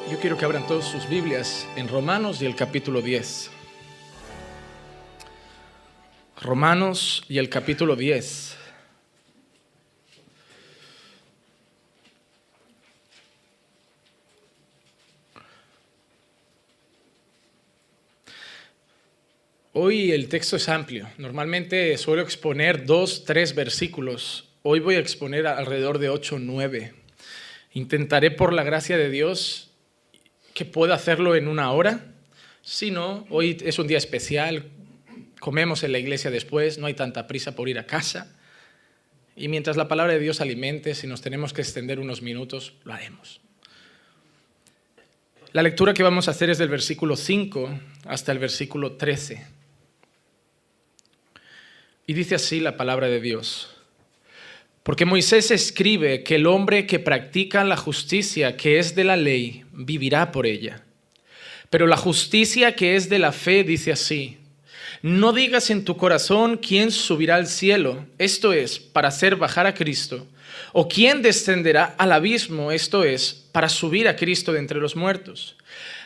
Yo quiero que abran todos sus Biblias en Romanos y el capítulo 10. Romanos y el capítulo 10. Hoy el texto es amplio. Normalmente suelo exponer 2, 3 versículos. Hoy voy a exponer alrededor de 8, 9. Intentaré por la gracia de Dios que pueda hacerlo en una hora. Si no, hoy es un día especial, comemos en la iglesia después, no hay tanta prisa por ir a casa. Y mientras la palabra de Dios alimente, si nos tenemos que extender unos minutos, lo haremos. La lectura que vamos a hacer es del versículo 5 hasta el versículo 13. Y dice así la palabra de Dios. Porque Moisés escribe que el hombre que practica la justicia que es de la ley, vivirá por ella. Pero la justicia que es de la fe dice así: no digas en tu corazón quién subirá al cielo, esto es, para hacer bajar a Cristo, o quién descenderá al abismo, esto es, para subir a Cristo de entre los muertos.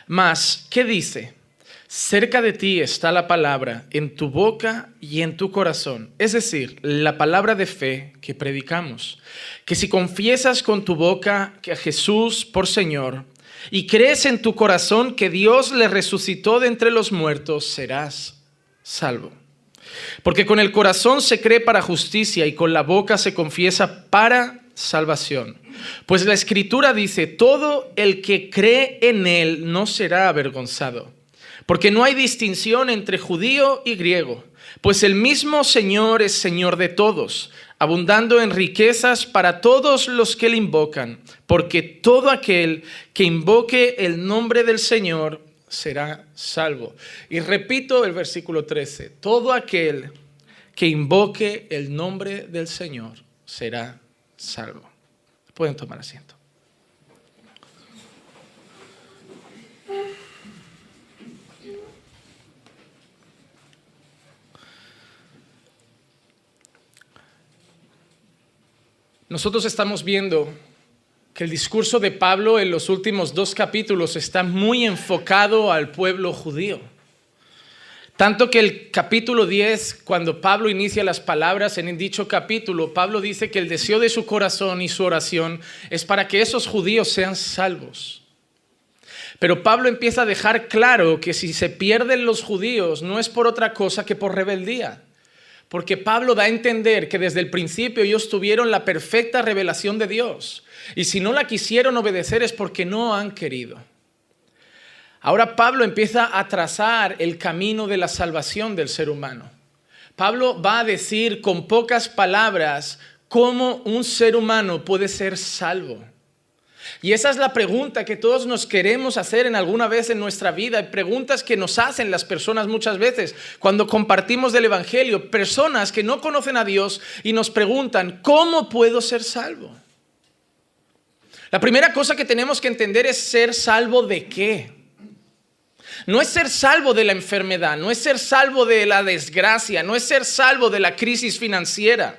Mas, ¿qué dice? Cerca de ti está la palabra, en tu boca y en tu corazón. Es decir, la palabra de fe que predicamos. Que si confiesas con tu boca que a Jesús por Señor y crees en tu corazón que Dios le resucitó de entre los muertos, serás salvo. Porque con el corazón se cree para justicia y con la boca se confiesa para salvación. Pues la Escritura dice: todo el que cree en él no será avergonzado. Porque no hay distinción entre judío y griego, pues el mismo Señor es Señor de todos, abundando en riquezas para todos los que le invocan, porque todo aquel que invoque el nombre del Señor será salvo. Y repito el versículo 13, todo aquel que invoque el nombre del Señor será salvo. Pueden tomar asiento. Nosotros estamos viendo que el discurso de Pablo en los últimos 2 capítulos está muy enfocado al pueblo judío. Tanto que el capítulo 10, cuando Pablo inicia las palabras en dicho capítulo, Pablo dice que el deseo de su corazón y su oración es para que esos judíos sean salvos. Pero Pablo empieza a dejar claro que si se pierden los judíos no es por otra cosa que por rebeldía. Porque Pablo da a entender que desde el principio ellos tuvieron la perfecta revelación de Dios. Y si no la quisieron obedecer es porque no han querido. Ahora Pablo empieza a trazar el camino de la salvación del ser humano. Pablo va a decir con pocas palabras cómo un ser humano puede ser salvo. Y esa es la pregunta que todos nos queremos hacer en alguna vez en nuestra vida. Hay preguntas que nos hacen las personas muchas veces cuando compartimos del Evangelio. Personas que no conocen a Dios y nos preguntan: ¿cómo puedo ser salvo? La primera cosa que tenemos que entender es ser salvo ¿de qué? No es ser salvo de la enfermedad, no es ser salvo de la desgracia, no es ser salvo de la crisis financiera.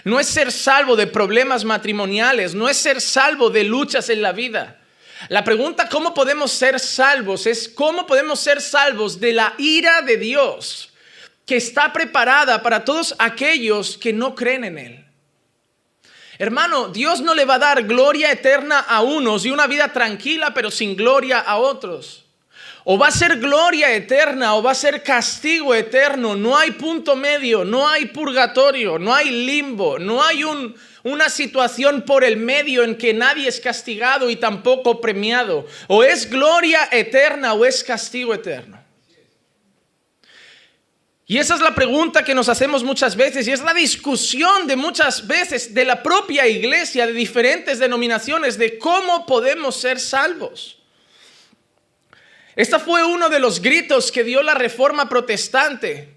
No es ser salvo de problemas matrimoniales, no es ser salvo de luchas en la vida. La pregunta ¿cómo podemos ser salvos? Es ¿cómo podemos ser salvos de la ira de Dios que está preparada para todos aquellos que no creen en Él? Hermano, Dios no le va a dar gloria eterna a unos y una vida tranquila pero sin gloria a otros. O va a ser gloria eterna o va a ser castigo eterno. No hay punto medio, no hay purgatorio, no hay limbo, no hay una situación por el medio en que nadie es castigado y tampoco premiado. O es gloria eterna o es castigo eterno. Y esa es la pregunta que nos hacemos muchas veces y es la discusión de muchas veces de la propia iglesia, de diferentes denominaciones, de cómo podemos ser salvos. Este fue uno de los gritos que dio la Reforma Protestante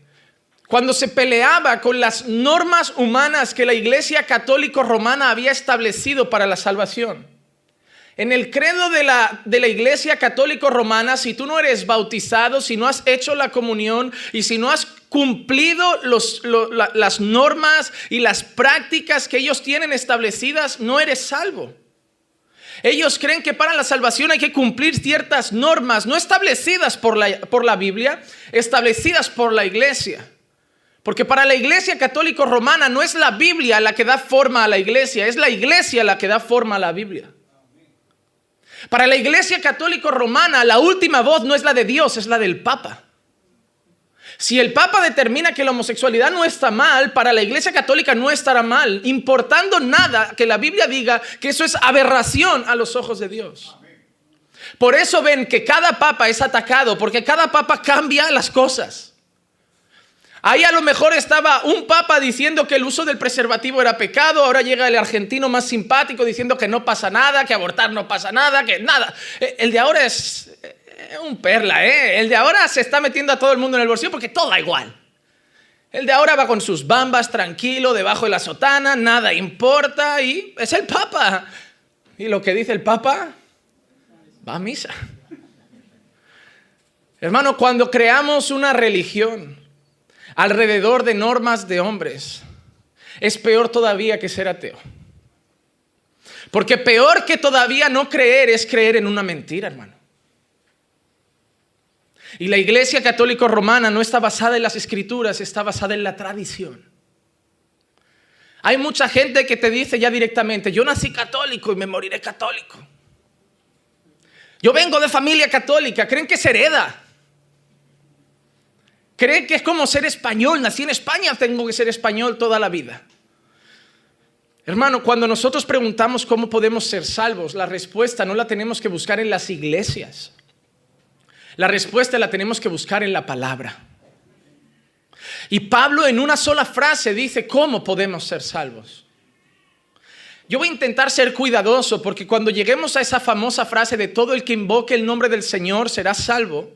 cuando se peleaba con las normas humanas que la Iglesia Católica Romana había establecido para la salvación. En el credo de la Iglesia Católica Romana, si tú no eres bautizado, si no has hecho la comunión y si no has cumplido las normas y las prácticas que ellos tienen establecidas, no eres salvo. Ellos creen que para la salvación hay que cumplir ciertas normas, no establecidas por la Biblia, establecidas por la iglesia. Porque para la iglesia católica romana no es la Biblia la que da forma a la iglesia, es la iglesia la que da forma a la Biblia. Para la iglesia católica romana la última voz no es la de Dios, es la del Papa. Si el Papa determina que la homosexualidad no está mal, para la Iglesia Católica no estará mal, importando nada que la Biblia diga que eso es aberración a los ojos de Dios. Por eso ven que cada Papa es atacado, porque cada Papa cambia las cosas. Ahí a lo mejor estaba un Papa diciendo que el uso del preservativo era pecado, ahora llega el argentino más simpático diciendo que no pasa nada, que abortar no pasa nada, que nada. El de ahora es un perla, El de ahora se está metiendo a todo el mundo en el bolsillo porque todo da igual. El de ahora va con sus bambas tranquilo, debajo de la sotana, nada importa y es el Papa. Y lo que dice el Papa, va a misa. Hermano, cuando creamos una religión alrededor de normas de hombres, es peor todavía que ser ateo. Porque peor que todavía no creer es creer en una mentira, hermano. Y la Iglesia Católica Romana no está basada en las Escrituras, está basada en la tradición. Hay mucha gente que te dice ya directamente, yo nací católico y me moriré católico. Yo vengo de familia católica, creen que se hereda. Creen que es como ser español, nací en España, tengo que ser español toda la vida. Hermano, cuando nosotros preguntamos cómo podemos ser salvos, la respuesta no la tenemos que buscar en las iglesias. La respuesta la tenemos que buscar en la palabra. Y Pablo en una sola frase dice cómo podemos ser salvos. Yo voy a intentar ser cuidadoso porque cuando lleguemos a esa famosa frase de todo el que invoque el nombre del Señor será salvo,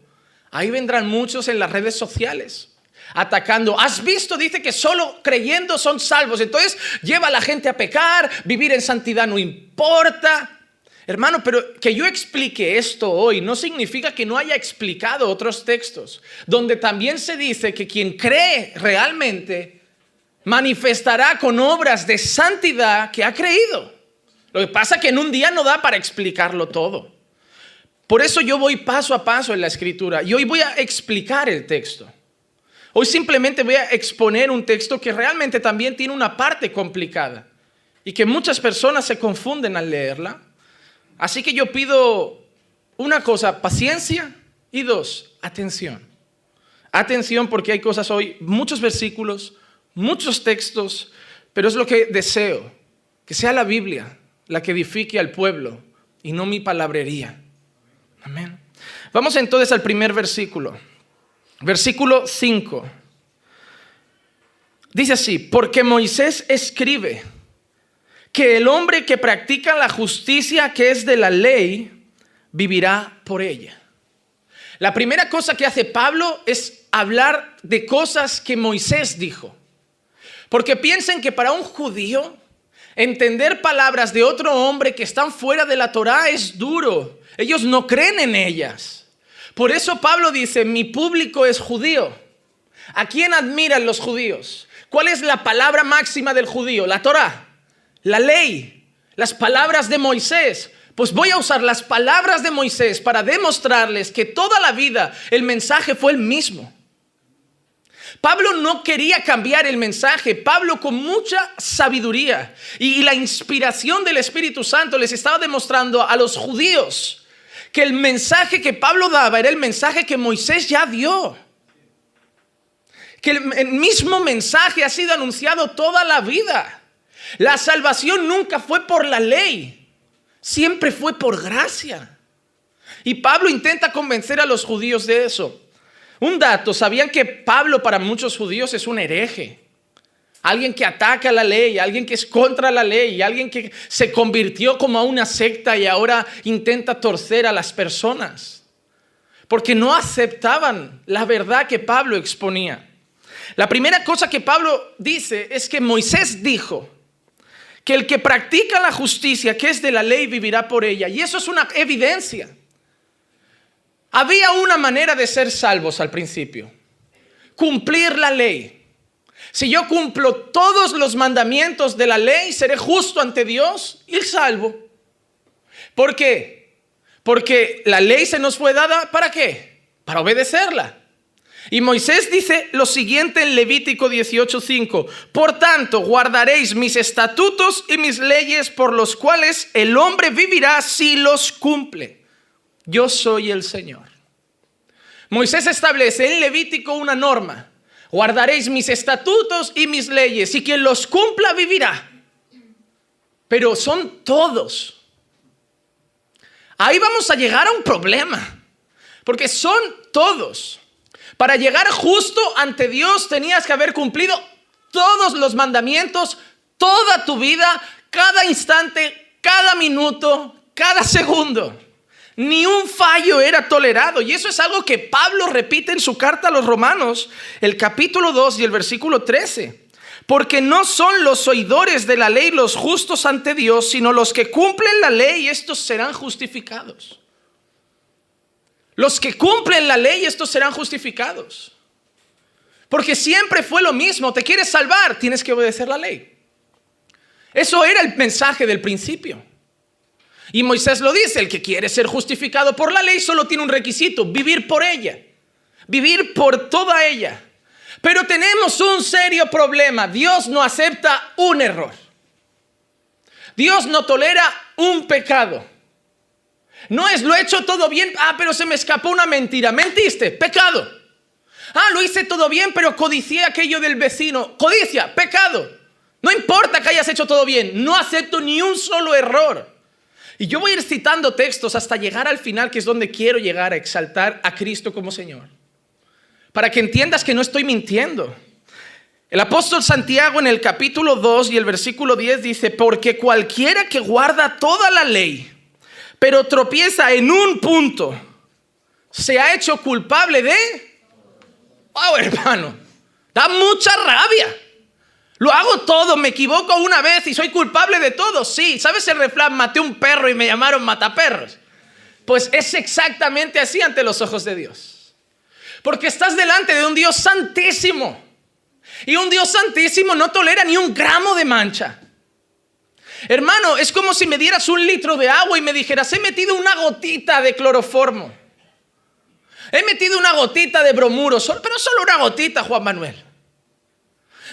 ahí vendrán muchos en las redes sociales atacando. ¿Has visto? Dice que solo creyendo son salvos. Entonces lleva a la gente a pecar, vivir en santidad no importa. Hermano, pero que yo explique esto hoy no significa que no haya explicado otros textos, donde también se dice que quien cree realmente manifestará con obras de santidad que ha creído. Lo que pasa es que en un día no da para explicarlo todo. Por eso yo voy paso a paso en la Escritura y hoy voy a explicar el texto. Hoy simplemente voy a exponer un texto que realmente también tiene una parte complicada y que muchas personas se confunden al leerla. Así que yo pido una cosa, paciencia, y dos, atención. Atención porque hay cosas hoy, muchos versículos, muchos textos, pero es lo que deseo, que sea la Biblia la que edifique al pueblo y no mi palabrería. Amén. Vamos entonces al primer versículo. Versículo 5. Dice así, porque Moisés escribe que el hombre que practica la justicia que es de la ley, vivirá por ella. La primera cosa que hace Pablo es hablar de cosas que Moisés dijo. Porque piensen que para un judío, entender palabras de otro hombre que están fuera de la Torá es duro. Ellos no creen en ellas. Por eso Pablo dice, mi público es judío. ¿A quién admiran los judíos? ¿Cuál es la palabra máxima del judío? La Torá. La ley, las palabras de Moisés. Pues voy a usar las palabras de Moisés para demostrarles que toda la vida el mensaje fue el mismo. Pablo no quería cambiar el mensaje. Pablo con mucha sabiduría y la inspiración del Espíritu Santo les estaba demostrando a los judíos que el mensaje que Pablo daba era el mensaje que Moisés ya dio. Que el mismo mensaje ha sido anunciado toda la vida. La salvación nunca fue por la ley, siempre fue por gracia. Y Pablo intenta convencer a los judíos de eso. Un dato, ¿sabían que Pablo para muchos judíos es un hereje? Alguien que ataca la ley, alguien que es contra la ley, alguien que se convirtió como a una secta y ahora intenta torcer a las personas. Porque no aceptaban la verdad que Pablo exponía. La primera cosa que Pablo dice es que Moisés dijo que el que practica la justicia que es de la ley vivirá por ella. Y eso es una evidencia. Había una manera de ser salvos al principio. Cumplir la ley. Si yo cumplo todos los mandamientos de la ley, seré justo ante Dios y salvo. ¿Por qué? Porque la ley se nos fue dada, ¿para qué? Para obedecerla. Y Moisés dice lo siguiente en Levítico 18:5: por tanto, guardaréis mis estatutos y mis leyes, por los cuales el hombre vivirá si los cumple. Yo soy el Señor. Moisés establece en Levítico una norma: guardaréis mis estatutos y mis leyes, y quien los cumpla vivirá. Pero son todos. Ahí vamos a llegar a un problema, porque son todos. Para llegar justo ante Dios tenías que haber cumplido todos los mandamientos, toda tu vida, cada instante, cada minuto, cada segundo. Ni un fallo era tolerado. Y eso es algo que Pablo repite en su carta a los Romanos, el capítulo 2 y el versículo 13. Porque no son los oidores de la ley los justos ante Dios, sino los que cumplen la ley, estos serán justificados. Los que cumplen la ley, estos serán justificados. Porque siempre fue lo mismo: te quieres salvar, tienes que obedecer la ley. Eso era el mensaje del principio. Y Moisés lo dice: el que quiere ser justificado por la ley solo tiene un requisito: vivir por ella, vivir por toda ella. Pero tenemos un serio problema: Dios no acepta un error. Dios no tolera un pecado. No es lo he hecho todo bien, pero se me escapó una mentira. Mentiste, pecado. Lo hice todo bien, pero codicié aquello del vecino. Codicia, pecado. No importa que hayas hecho todo bien, no acepto ni un solo error. Y yo voy a ir citando textos hasta llegar al final, que es donde quiero llegar, a exaltar a Cristo como Señor, para que entiendas que no estoy mintiendo. El apóstol Santiago en el capítulo 2 y el versículo 10 dice: porque cualquiera que guarda toda la ley, pero tropieza en un punto, se ha hecho culpable de... ¡Wow, hermano! Da mucha rabia. Lo hago todo, me equivoco una vez y soy culpable de todo. Sí, ¿sabes el refrán? Maté un perro y me llamaron mataperros. Pues es exactamente así ante los ojos de Dios. Porque estás delante de un Dios santísimo. Y un Dios santísimo no tolera ni un gramo de mancha. Hermano, es como si me dieras un litro de agua y me dijeras: he metido una gotita de cloroformo, he metido una gotita de bromuro, pero solo una gotita, Juan Manuel.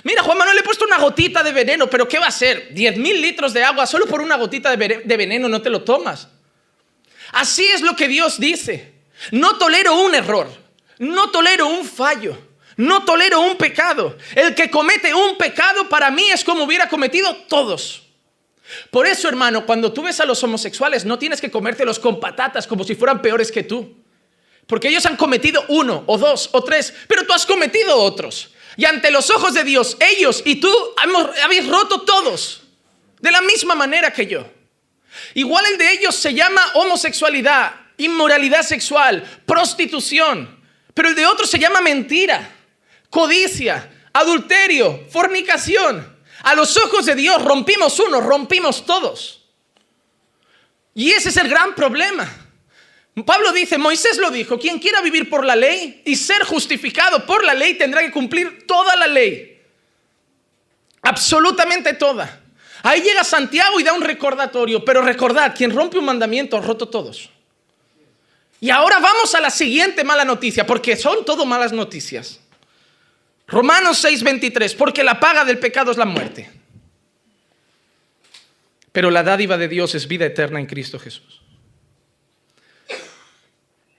Mira, Juan Manuel, le he puesto una gotita de veneno, pero ¿qué va a ser? 10,000 litros de agua, solo por una gotita de veneno no te lo tomas. Así es lo que Dios dice: no tolero un error, no tolero un fallo, no tolero un pecado. El que comete un pecado para mí es como hubiera cometido todos. Por eso, hermano, cuando tú ves a los homosexuales, no tienes que comértelos con patatas como si fueran peores que tú. Porque ellos han cometido 1 o 2 o 3, pero tú has cometido otros. Y ante los ojos de Dios, ellos y tú habéis roto todos de la misma manera que yo. Igual el de ellos se llama homosexualidad, inmoralidad sexual, prostitución. Pero el de otros se llama mentira, codicia, adulterio, fornicación. A los ojos de Dios rompimos uno, rompimos todos. Y ese es el gran problema. Pablo dice, Moisés lo dijo: quien quiera vivir por la ley y ser justificado por la ley tendrá que cumplir toda la ley. Absolutamente toda. Ahí llega Santiago y da un recordatorio. Pero recordad, quien rompe un mandamiento ha roto todos. Y ahora vamos a la siguiente mala noticia, porque son todo malas noticias. Romanos 6:23: porque la paga del pecado es la muerte, pero la dádiva de Dios es vida eterna en Cristo Jesús.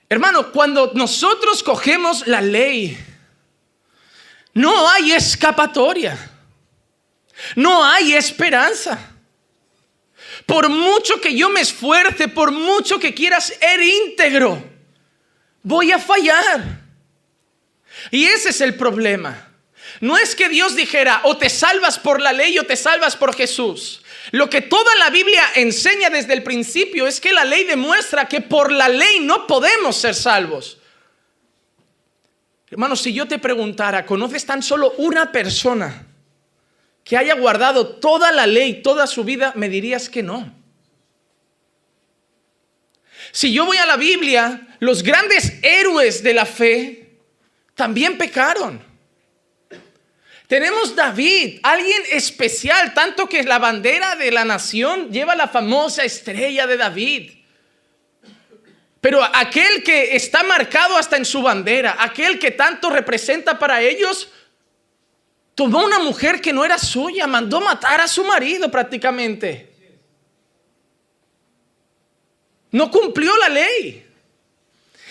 Hermano, cuando nosotros cogemos la ley, no hay escapatoria, no hay esperanza. Por mucho que yo me esfuerce, por mucho que quiera ser íntegro, voy a fallar. Y ese es el problema. No es que Dios dijera: o te salvas por la ley o te salvas por Jesús. Lo que toda la Biblia enseña desde el principio es que la ley demuestra que por la ley no podemos ser salvos. Hermano, si yo te preguntara, ¿conoces tan solo una persona que haya guardado toda la ley, toda su vida? Me dirías que no. Si yo voy a la Biblia, los grandes héroes de la fe también pecaron. Tenemos David, alguien especial, tanto que la bandera de la nación lleva la famosa estrella de David. Pero aquel que está marcado hasta en su bandera, aquel que tanto representa para ellos, tomó una mujer que no era suya, mandó matar a su marido prácticamente. No cumplió la ley.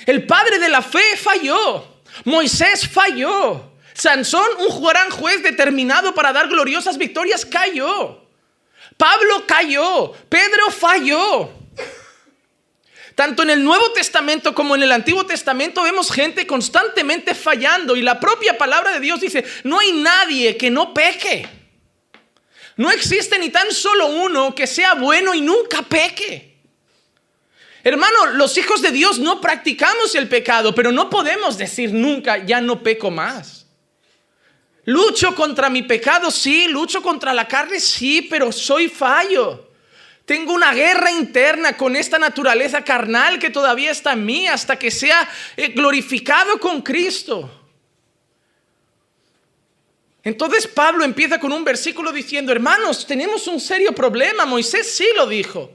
El padre de la fe falló. Moisés falló. Sansón, un gran juez determinado para dar gloriosas victorias, cayó. Pablo cayó. Pedro falló. Tanto en el Nuevo Testamento como en el Antiguo Testamento vemos gente constantemente fallando. Y la propia palabra de Dios dice, no hay nadie que no peque. No existe ni tan solo uno que sea bueno y nunca peque. Hermano, los hijos de Dios no practicamos el pecado, pero no podemos decir nunca, ya no peco más. Lucho contra mi pecado, sí. Lucho contra la carne, sí, pero soy fallo. Tengo una guerra interna con esta naturaleza carnal que todavía está en mí hasta que sea glorificado con Cristo. Entonces Pablo empieza con un versículo diciendo, hermanos, tenemos un serio problema. Moisés sí lo dijo.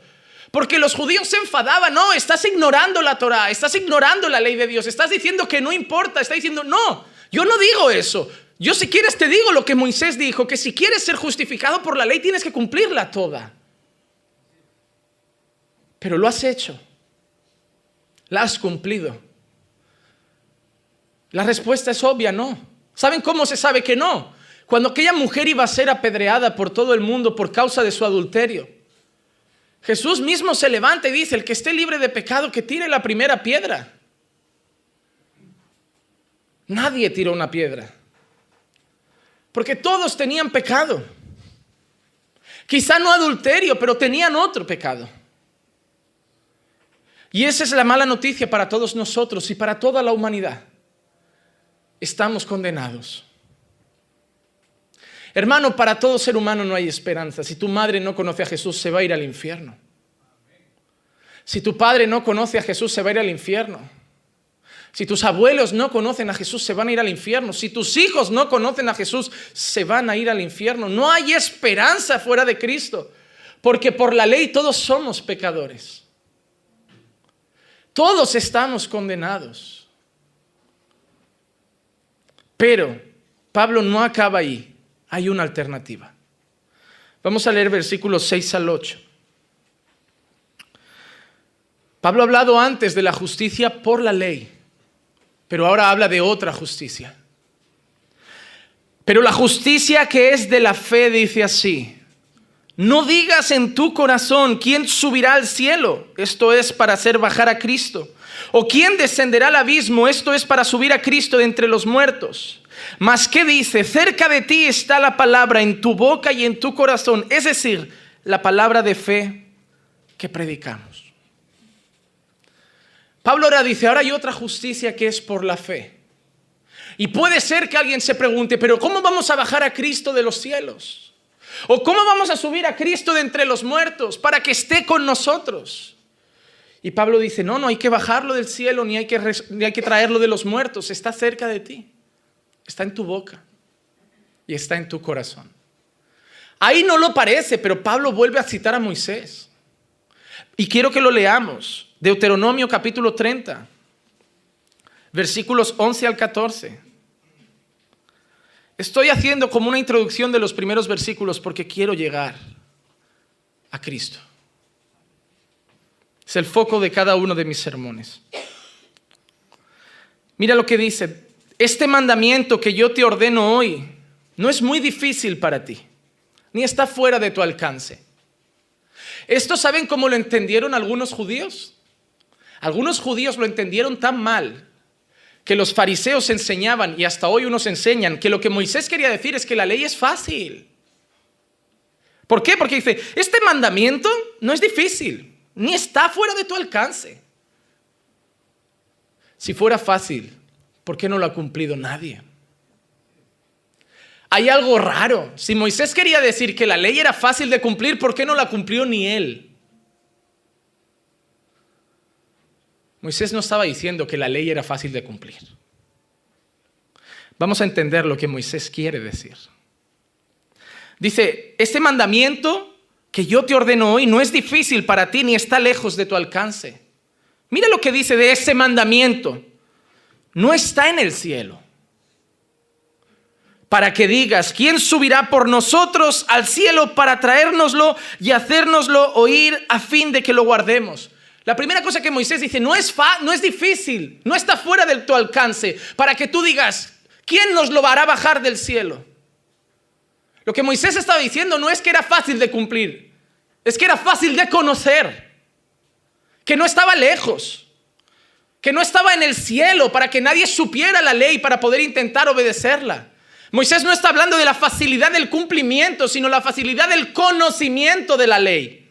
Porque los judíos se enfadaban. No, estás ignorando la Torá, estás ignorando la ley de Dios, estás diciendo que no importa, está diciendo, no, yo no digo eso. Yo si quieres te digo lo que Moisés dijo, que si quieres ser justificado por la ley tienes que cumplirla toda. Pero lo has hecho. La has cumplido. La respuesta es obvia, no. ¿Saben cómo se sabe que no? Cuando aquella mujer iba a ser apedreada por todo el mundo por causa de su adulterio, Jesús mismo se levanta y dice, el que esté libre de pecado que tire la primera piedra. Nadie tiró una piedra. Porque todos tenían pecado. Quizá no adulterio, pero tenían otro pecado. Y esa es la mala noticia para todos nosotros y para toda la humanidad. Estamos condenados. Hermano, para todo ser humano no hay esperanza. Si tu madre no conoce a Jesús, se va a ir al infierno. Si tu padre no conoce a Jesús, se va a ir al infierno. Si tus abuelos no conocen a Jesús, se van a ir al infierno. Si tus hijos no conocen a Jesús, se van a ir al infierno. No hay esperanza fuera de Cristo, porque por la ley todos somos pecadores. Todos estamos condenados. Pero Pablo no acaba ahí. Hay una alternativa. Vamos a leer versículos 6 al 8. Pablo ha hablado antes de la justicia por la ley, pero ahora habla de otra justicia. Pero la justicia que es de la fe dice así: no digas en tu corazón, ¿quién subirá al cielo? Esto es para hacer bajar a Cristo. ¿O quién descenderá al abismo? Esto es para subir a Cristo de entre los muertos. Mas ¿qué dice? Cerca de ti está la palabra, en tu boca y en tu corazón. Es decir, la palabra de fe que predicamos. Pablo ahora dice, ahora hay otra justicia que es por la fe. Y puede ser que alguien se pregunte, pero ¿cómo vamos a bajar a Cristo de los cielos? ¿O cómo vamos a subir a Cristo de entre los muertos para que esté con nosotros? Y Pablo dice, no hay que bajarlo del cielo, ni hay que traerlo de los muertos. Está cerca de ti. Está en tu boca y está en tu corazón. Ahí no lo parece, pero Pablo vuelve a citar a Moisés. Y quiero que lo leamos. Deuteronomio capítulo 30, versículos 11 al 14. Estoy haciendo como una introducción de los primeros versículos porque quiero llegar a Cristo. Es el foco de cada uno de mis sermones. Mira lo que dice. Este mandamiento que yo te ordeno hoy no es muy difícil para ti, ni está fuera de tu alcance. ¿Esto saben cómo lo entendieron algunos judíos? Algunos judíos lo entendieron tan mal que los fariseos enseñaban, y hasta hoy unos enseñan, que lo que Moisés quería decir es que la ley es fácil. ¿Por qué? Porque dice, este mandamiento no es difícil, ni está fuera de tu alcance. Si fuera fácil, ¿por qué no lo ha cumplido nadie? Hay algo raro. Si Moisés quería decir que la ley era fácil de cumplir, ¿por qué no la cumplió ni él? Moisés no estaba diciendo que la ley era fácil de cumplir. Vamos a entender lo que Moisés quiere decir. Dice, este mandamiento que yo te ordeno hoy no es difícil para ti ni está lejos de tu alcance. Mira lo que dice de ese mandamiento. No está en el cielo, para que digas, ¿quién subirá por nosotros al cielo para traérnoslo y hacérnoslo oír a fin de que lo guardemos? La primera cosa que Moisés dice, no es difícil, no está fuera de tu alcance, para que tú digas, ¿quién nos lo hará bajar del cielo? Lo que Moisés estaba diciendo no es que era fácil de cumplir, es que era fácil de conocer, que no estaba lejos, que no estaba en el cielo para que nadie supiera la ley para poder intentar obedecerla. Moisés no está hablando de la facilidad del cumplimiento, sino la facilidad del conocimiento de la ley.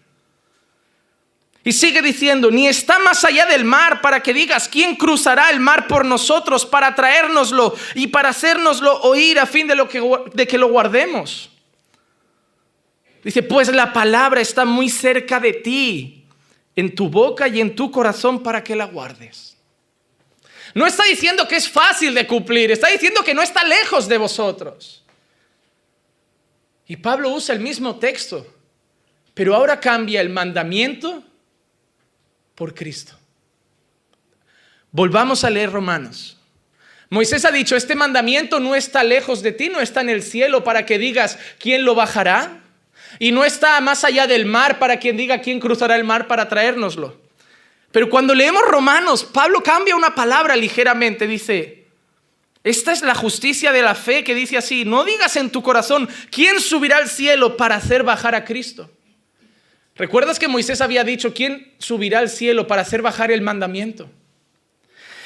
Y sigue diciendo, ni está más allá del mar para que digas, ¿quién cruzará el mar por nosotros para traérnoslo y para hacérnoslo oír a fin de que lo guardemos? Dice, pues la palabra está muy cerca de ti, en tu boca y en tu corazón para que la guardes. No está diciendo que es fácil de cumplir, está diciendo que no está lejos de vosotros. Y Pablo usa el mismo texto, pero ahora cambia el mandamiento por Cristo. Volvamos a leer Romanos. Moisés ha dicho, este mandamiento no está lejos de ti, no está en el cielo para que digas, ¿quién lo bajará? Y no está más allá del mar para quien diga, ¿quién cruzará el mar para traérnoslo? Pero cuando leemos Romanos, Pablo cambia una palabra ligeramente. Dice, esta es la justicia de la fe que dice así, no digas en tu corazón, ¿quién subirá al cielo para hacer bajar a Cristo? ¿Recuerdas que Moisés había dicho, ¿quién subirá al cielo para hacer bajar el mandamiento?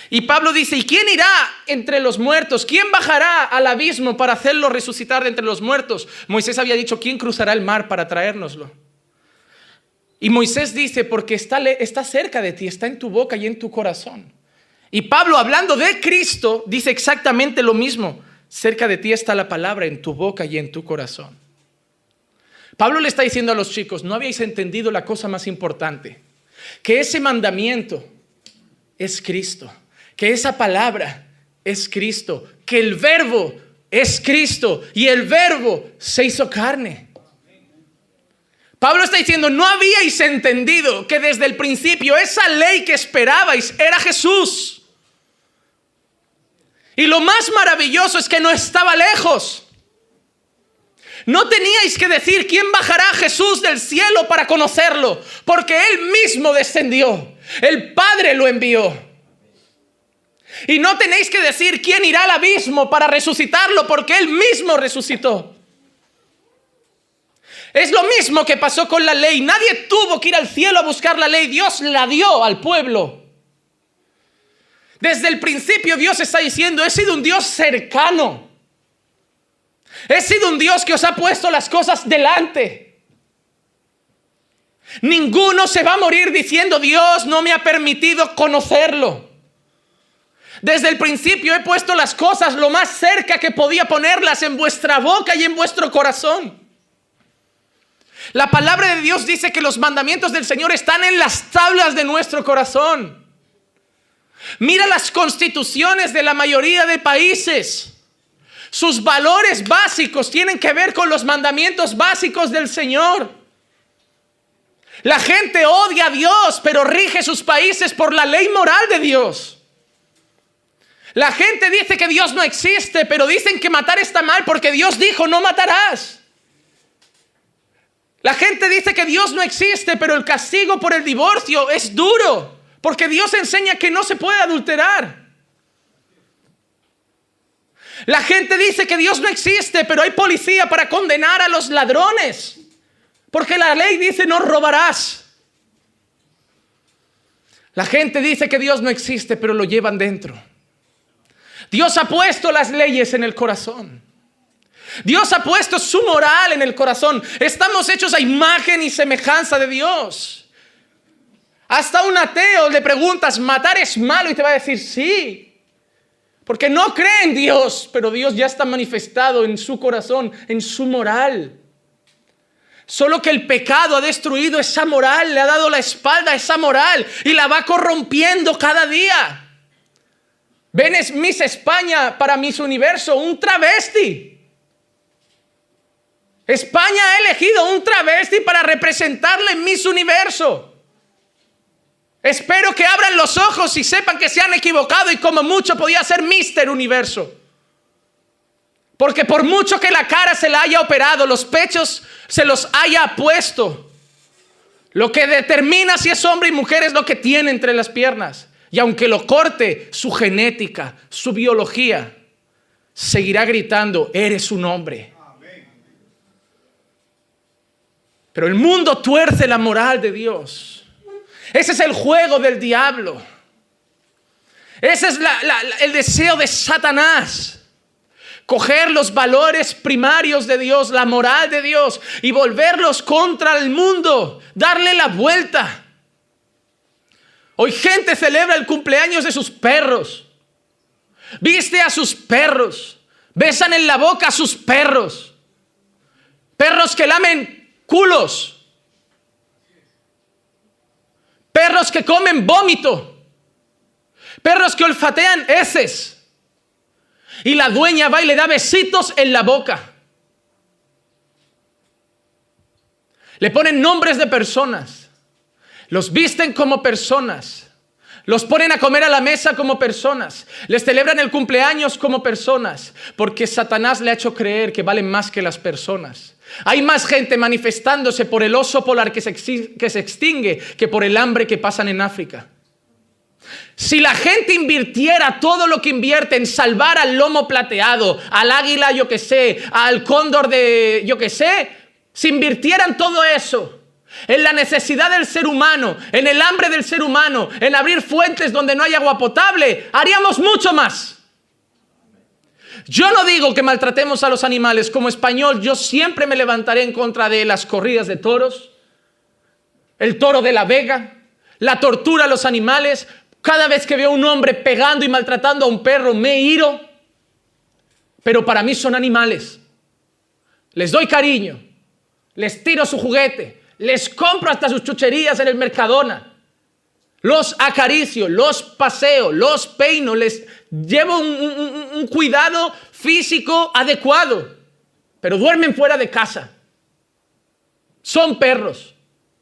Y Pablo dice, ¿y quién irá entre los muertos? ¿Quién bajará al abismo para hacerlo resucitar de entre los muertos? Moisés había dicho, ¿quién cruzará el mar para traérnoslo? Y Moisés dice, porque está cerca de ti, está en tu boca y en tu corazón. Y Pablo, hablando de Cristo, dice exactamente lo mismo. Cerca de ti está la palabra, en tu boca y en tu corazón. Pablo le está diciendo a los chicos, no habéis entendido la cosa más importante, que ese mandamiento es Cristo, que esa palabra es Cristo, que el verbo es Cristo y el verbo se hizo carne. Pablo está diciendo, no habíais entendido que desde el principio esa ley que esperabais era Jesús. Y lo más maravilloso es que no estaba lejos. No teníais que decir quién bajará a Jesús del cielo para conocerlo, porque Él mismo descendió. El Padre lo envió. Y no tenéis que decir quién irá al abismo para resucitarlo, porque Él mismo resucitó. Es lo mismo que pasó con la ley. Nadie tuvo que ir al cielo a buscar la ley. Dios la dio al pueblo. Desde el principio Dios está diciendo, he sido un Dios cercano. He sido un Dios que os ha puesto las cosas delante. Ninguno se va a morir diciendo, Dios no me ha permitido conocerlo. Desde el principio he puesto las cosas lo más cerca que podía ponerlas en vuestra boca y en vuestro corazón. La palabra de Dios dice que los mandamientos del Señor están en las tablas de nuestro corazón. Mira las constituciones de la mayoría de países. Sus valores básicos tienen que ver con los mandamientos básicos del Señor. La gente odia a Dios, pero rige sus países por la ley moral de Dios. La gente dice que Dios no existe, pero dicen que matar está mal porque Dios dijo no matarás. La gente dice que Dios no existe, pero el castigo por el divorcio es duro, porque Dios enseña que no se puede adulterar. La gente dice que Dios no existe, pero hay policía para condenar a los ladrones, porque la ley dice no robarás. La gente dice que Dios no existe, pero lo llevan dentro. Dios ha puesto las leyes en el corazón. Dios ha puesto su moral en el corazón. Estamos hechos a imagen y semejanza de Dios. Hasta un ateo le preguntas, ¿matar es malo? Y te va a decir sí. Porque no cree en Dios, pero Dios ya está manifestado en su corazón, en su moral. Solo que el pecado ha destruido esa moral, le ha dado la espalda a esa moral y la va corrompiendo cada día. Ven, es Miss España para Miss Universo, un travesti. España ha elegido un travesti para representarle en Miss Universo. Espero que abran los ojos y sepan que se han equivocado y como mucho podía ser Mister Universo. Porque por mucho que la cara se la haya operado, los pechos se los haya puesto, lo que determina si es hombre y mujer es lo que tiene entre las piernas. Y aunque lo corte, su genética, su biología, seguirá gritando, eres un hombre. Pero el mundo tuerce la moral de Dios. Ese es el juego del diablo. Ese es el deseo de Satanás. Coger los valores primarios de Dios, la moral de Dios y volverlos contra el mundo, darle la vuelta. Hoy gente celebra el cumpleaños de sus perros, viste a sus perros, besan en la boca a sus perros, perros que lamen culos, perros que comen vómito, perros que olfatean heces. Y la dueña va y le da besitos en la boca. Le ponen nombres de personas. Los visten como personas. Los ponen a comer a la mesa como personas. Les celebran el cumpleaños como personas. Porque Satanás le ha hecho creer que valen más que las personas. Hay más gente manifestándose por el oso polar que se extingue que por el hambre que pasan en África. Si la gente invirtiera todo lo que invierte en salvar al lomo plateado, al águila, yo que sé, al cóndor de, yo que sé, si invirtieran todo eso en la necesidad del ser humano, en el hambre del ser humano, en abrir fuentes donde no hay agua potable, haríamos mucho más. Yo no digo que maltratemos a los animales. Como español, yo siempre me levantaré en contra de las corridas de toros, el toro de la Vega, la tortura a los animales. Cada vez que veo a un hombre pegando y maltratando a un perro, me iro. Pero para mí son animales. Les doy cariño. Les tiro su juguete. Les compro hasta sus chucherías en el Mercadona. Los acaricio, los paseo, los peino. Les llevo un cuidado físico adecuado. Pero duermen fuera de casa. Son perros.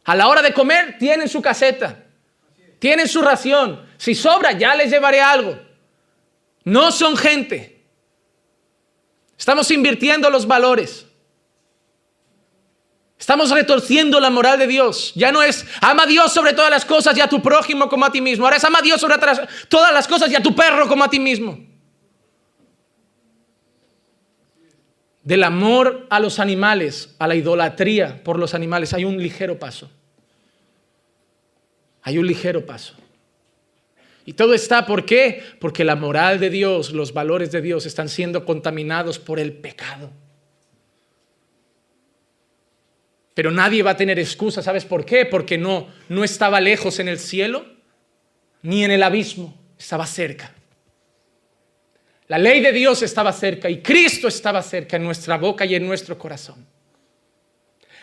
A la hora de comer tienen su caseta. Tienen su ración. Si sobra, ya les llevaré algo. No son gente. Estamos invirtiendo los valores. Estamos retorciendo la moral de Dios. Ya no es ama a Dios sobre todas las cosas y a tu prójimo como a ti mismo. Ahora es ama a Dios sobre todas las cosas y a tu perro como a ti mismo. Del amor a los animales, a la idolatría por los animales, hay un ligero paso. Hay un ligero paso. Y todo está, ¿por qué? Porque la moral de Dios, los valores de Dios están siendo contaminados por el pecado. Pero nadie va a tener excusa, ¿sabes por qué? Porque no estaba lejos en el cielo, ni en el abismo, estaba cerca. La ley de Dios estaba cerca y Cristo estaba cerca en nuestra boca y en nuestro corazón.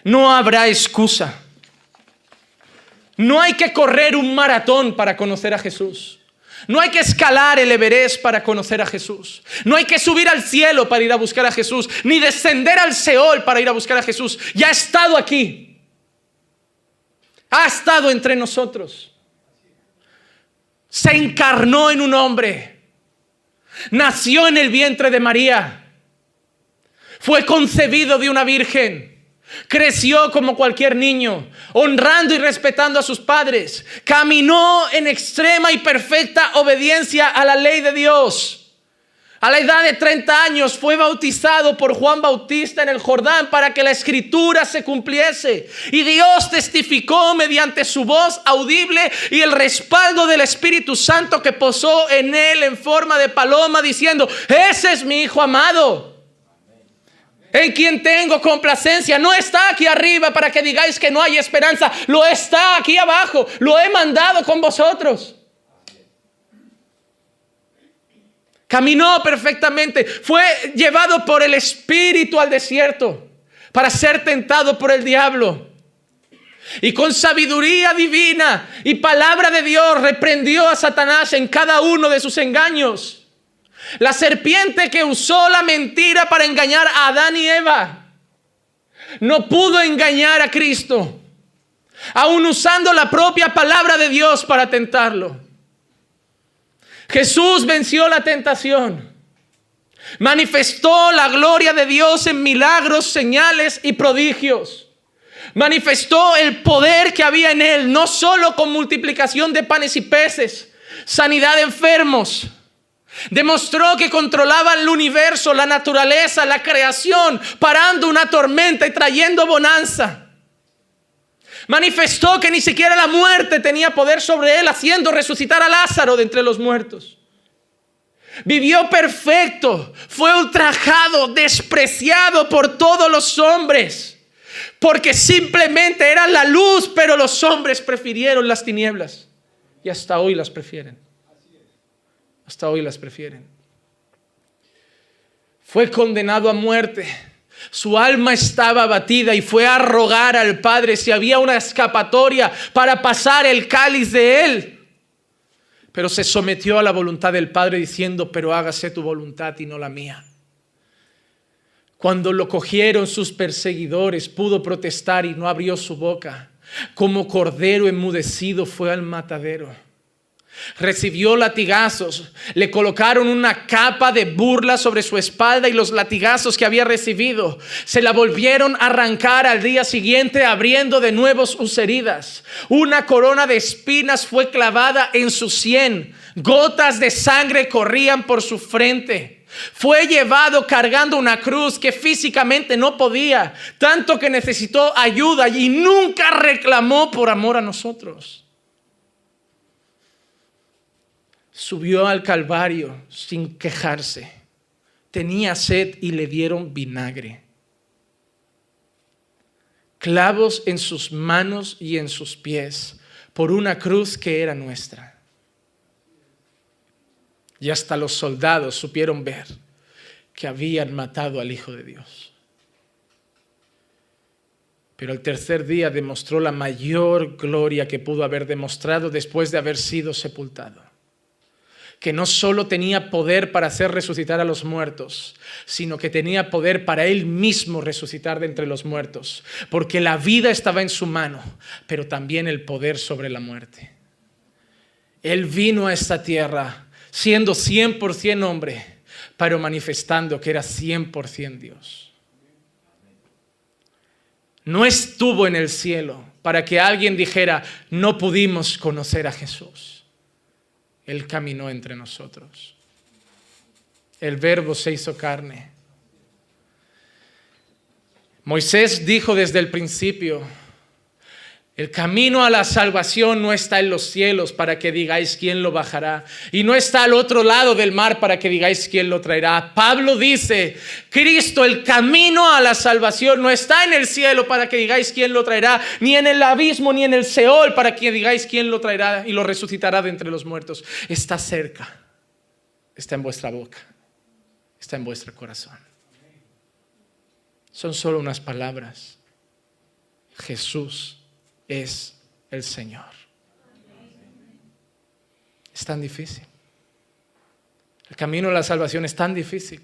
No habrá excusa. No hay que correr un maratón para conocer a Jesús. No hay que escalar el Everest para conocer a Jesús. No hay que subir al cielo para ir a buscar a Jesús, ni descender al Seol para ir a buscar a Jesús. Ya ha estado aquí. Ha estado entre nosotros. Se encarnó en un hombre. Nació en el vientre de María. Fue concebido de una virgen. Creció como cualquier niño, honrando y respetando a sus padres. Caminó en extrema y perfecta obediencia a la ley de Dios. A la edad de 30 años fue bautizado por Juan Bautista en el Jordán para que la escritura se cumpliese. Y Dios testificó mediante su voz audible y el respaldo del Espíritu Santo que posó en él en forma de paloma, diciendo: ese es mi Hijo amado, en quien tengo complacencia. No está aquí arriba para que digáis que no hay esperanza. Lo está aquí abajo. Lo he mandado con vosotros. Caminó perfectamente. Fue llevado por el Espíritu al desierto para ser tentado por el diablo. Y con sabiduría divina y palabra de Dios reprendió a Satanás en cada uno de sus engaños. La serpiente que usó la mentira para engañar a Adán y Eva no pudo engañar a Cristo, aún usando la propia palabra de Dios para tentarlo. Jesús venció la tentación, manifestó la gloria de Dios en milagros, señales y prodigios. Manifestó el poder que había en él, no solo con multiplicación de panes y peces, sanidad de enfermos. Demostró que controlaba el universo, la naturaleza, la creación, parando una tormenta y trayendo bonanza. Manifestó que ni siquiera la muerte tenía poder sobre él, haciendo resucitar a Lázaro de entre los muertos. Vivió perfecto, fue ultrajado, despreciado por todos los hombres, porque simplemente era la luz, pero los hombres prefirieron las tinieblas. Y hasta hoy las prefieren. Hasta hoy las prefieren. Fue condenado a muerte. Su alma estaba abatida y fue a rogar al Padre si había una escapatoria para pasar el cáliz de él. Pero se sometió a la voluntad del Padre diciendo: pero hágase tu voluntad y no la mía. Cuando lo cogieron sus perseguidores, pudo protestar y no abrió su boca. Como cordero enmudecido fue al matadero. Recibió latigazos, le colocaron una capa de burla sobre su espalda y los latigazos que había recibido se la volvieron a arrancar al día siguiente, abriendo de nuevo sus heridas. Una corona de espinas fue clavada en su sien, gotas de sangre corrían por su frente. Fue llevado cargando una cruz que físicamente no podía, tanto que necesitó ayuda y nunca reclamó por amor a nosotros. Subió al Calvario sin quejarse. Tenía sed y le dieron vinagre. Clavos en sus manos y en sus pies por una cruz que era nuestra. Y hasta los soldados supieron ver que habían matado al Hijo de Dios. Pero el tercer día demostró la mayor gloria que pudo haber demostrado después de haber sido sepultado. Que no solo tenía poder para hacer resucitar a los muertos, sino que tenía poder para él mismo resucitar de entre los muertos. Porque la vida estaba en su mano, pero también el poder sobre la muerte. Él vino a esta tierra siendo 100% hombre, pero manifestando que era 100% Dios. No estuvo en el cielo para que alguien dijera: no pudimos conocer a Jesús. Él caminó entre nosotros. El Verbo se hizo carne. Moisés dijo desde el principio: el camino a la salvación no está en los cielos para que digáis quién lo bajará, y no está al otro lado del mar para que digáis quién lo traerá. Pablo dice: Cristo, el camino a la salvación no está en el cielo para que digáis quién lo traerá, ni en el abismo ni en el Seol para que digáis quién lo traerá y lo resucitará de entre los muertos. Está cerca, está en vuestra boca, está en vuestro corazón. Son solo unas palabras. Jesús es el Señor. Es tan difícil. El camino a la salvación es tan difícil.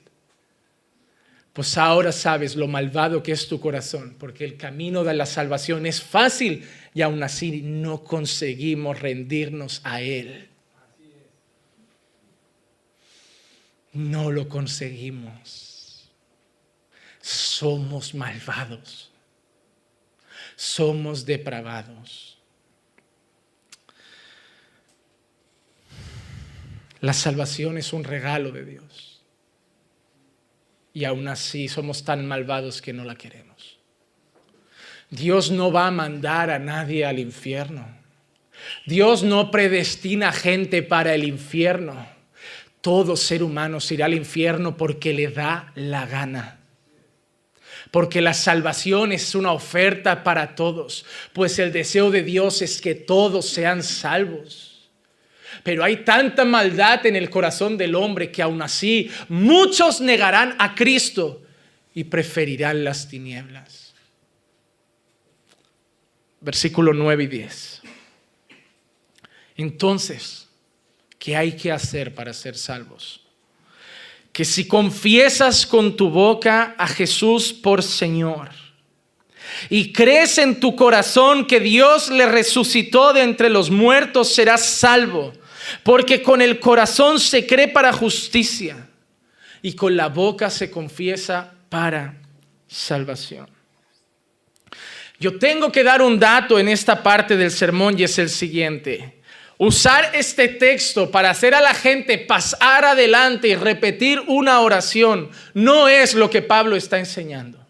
Pues ahora sabes lo malvado que es tu corazón, porque el camino de la salvación es fácil y aún así no conseguimos rendirnos a Él. No lo conseguimos. Somos malvados. Somos depravados. La salvación es un regalo de Dios. Y aún así somos tan malvados que no la queremos. Dios no va a mandar a nadie al infierno. Dios no predestina gente para el infierno. Todo ser humano se irá al infierno porque le da la gana. Porque la salvación es una oferta para todos, pues el deseo de Dios es que todos sean salvos. Pero hay tanta maldad en el corazón del hombre que aún así muchos negarán a Cristo y preferirán las tinieblas. Versículo 9 y 10. Entonces, ¿qué hay que hacer para ser salvos? Que si confiesas con tu boca a Jesús por Señor y crees en tu corazón que Dios le resucitó de entre los muertos, serás salvo. Porque con el corazón se cree para justicia y con la boca se confiesa para salvación. Yo tengo que dar un dato en esta parte del sermón y es el siguiente. Usar este texto para hacer a la gente pasar adelante y repetir una oración no es lo que Pablo está enseñando.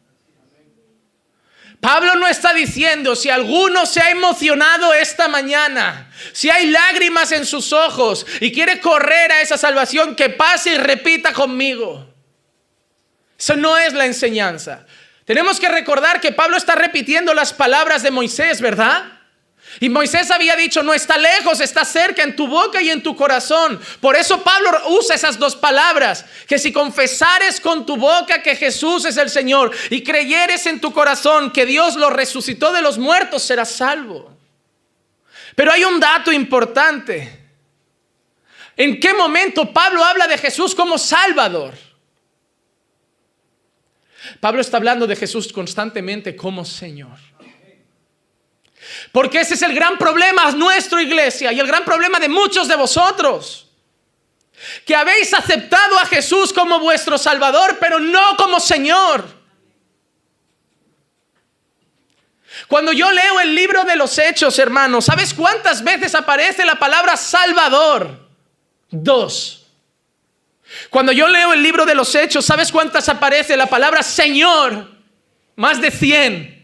Pablo no está diciendo, si alguno se ha emocionado esta mañana, si hay lágrimas en sus ojos y quiere correr a esa salvación, que pase y repita conmigo. Eso no es la enseñanza. Tenemos que recordar que Pablo está repitiendo las palabras de Moisés, ¿verdad? Y Moisés había dicho, no está lejos, está cerca, en tu boca y en tu corazón. Por eso Pablo usa esas dos palabras, que si confesares con tu boca que Jesús es el Señor y creyeres en tu corazón que Dios lo resucitó de los muertos, serás salvo. Pero hay un dato importante. ¿En qué momento Pablo habla de Jesús como Salvador? Pablo está hablando de Jesús constantemente como Señor. Porque ese es el gran problema de nuestra iglesia y el gran problema de muchos de vosotros. Que habéis aceptado a Jesús como vuestro Salvador, pero no como Señor. Cuando yo leo el libro de los Hechos, hermanos, ¿sabes cuántas veces aparece la palabra Salvador? 2. Cuando yo leo el libro de los Hechos, ¿sabes cuántas aparece la palabra Señor? Más de 100.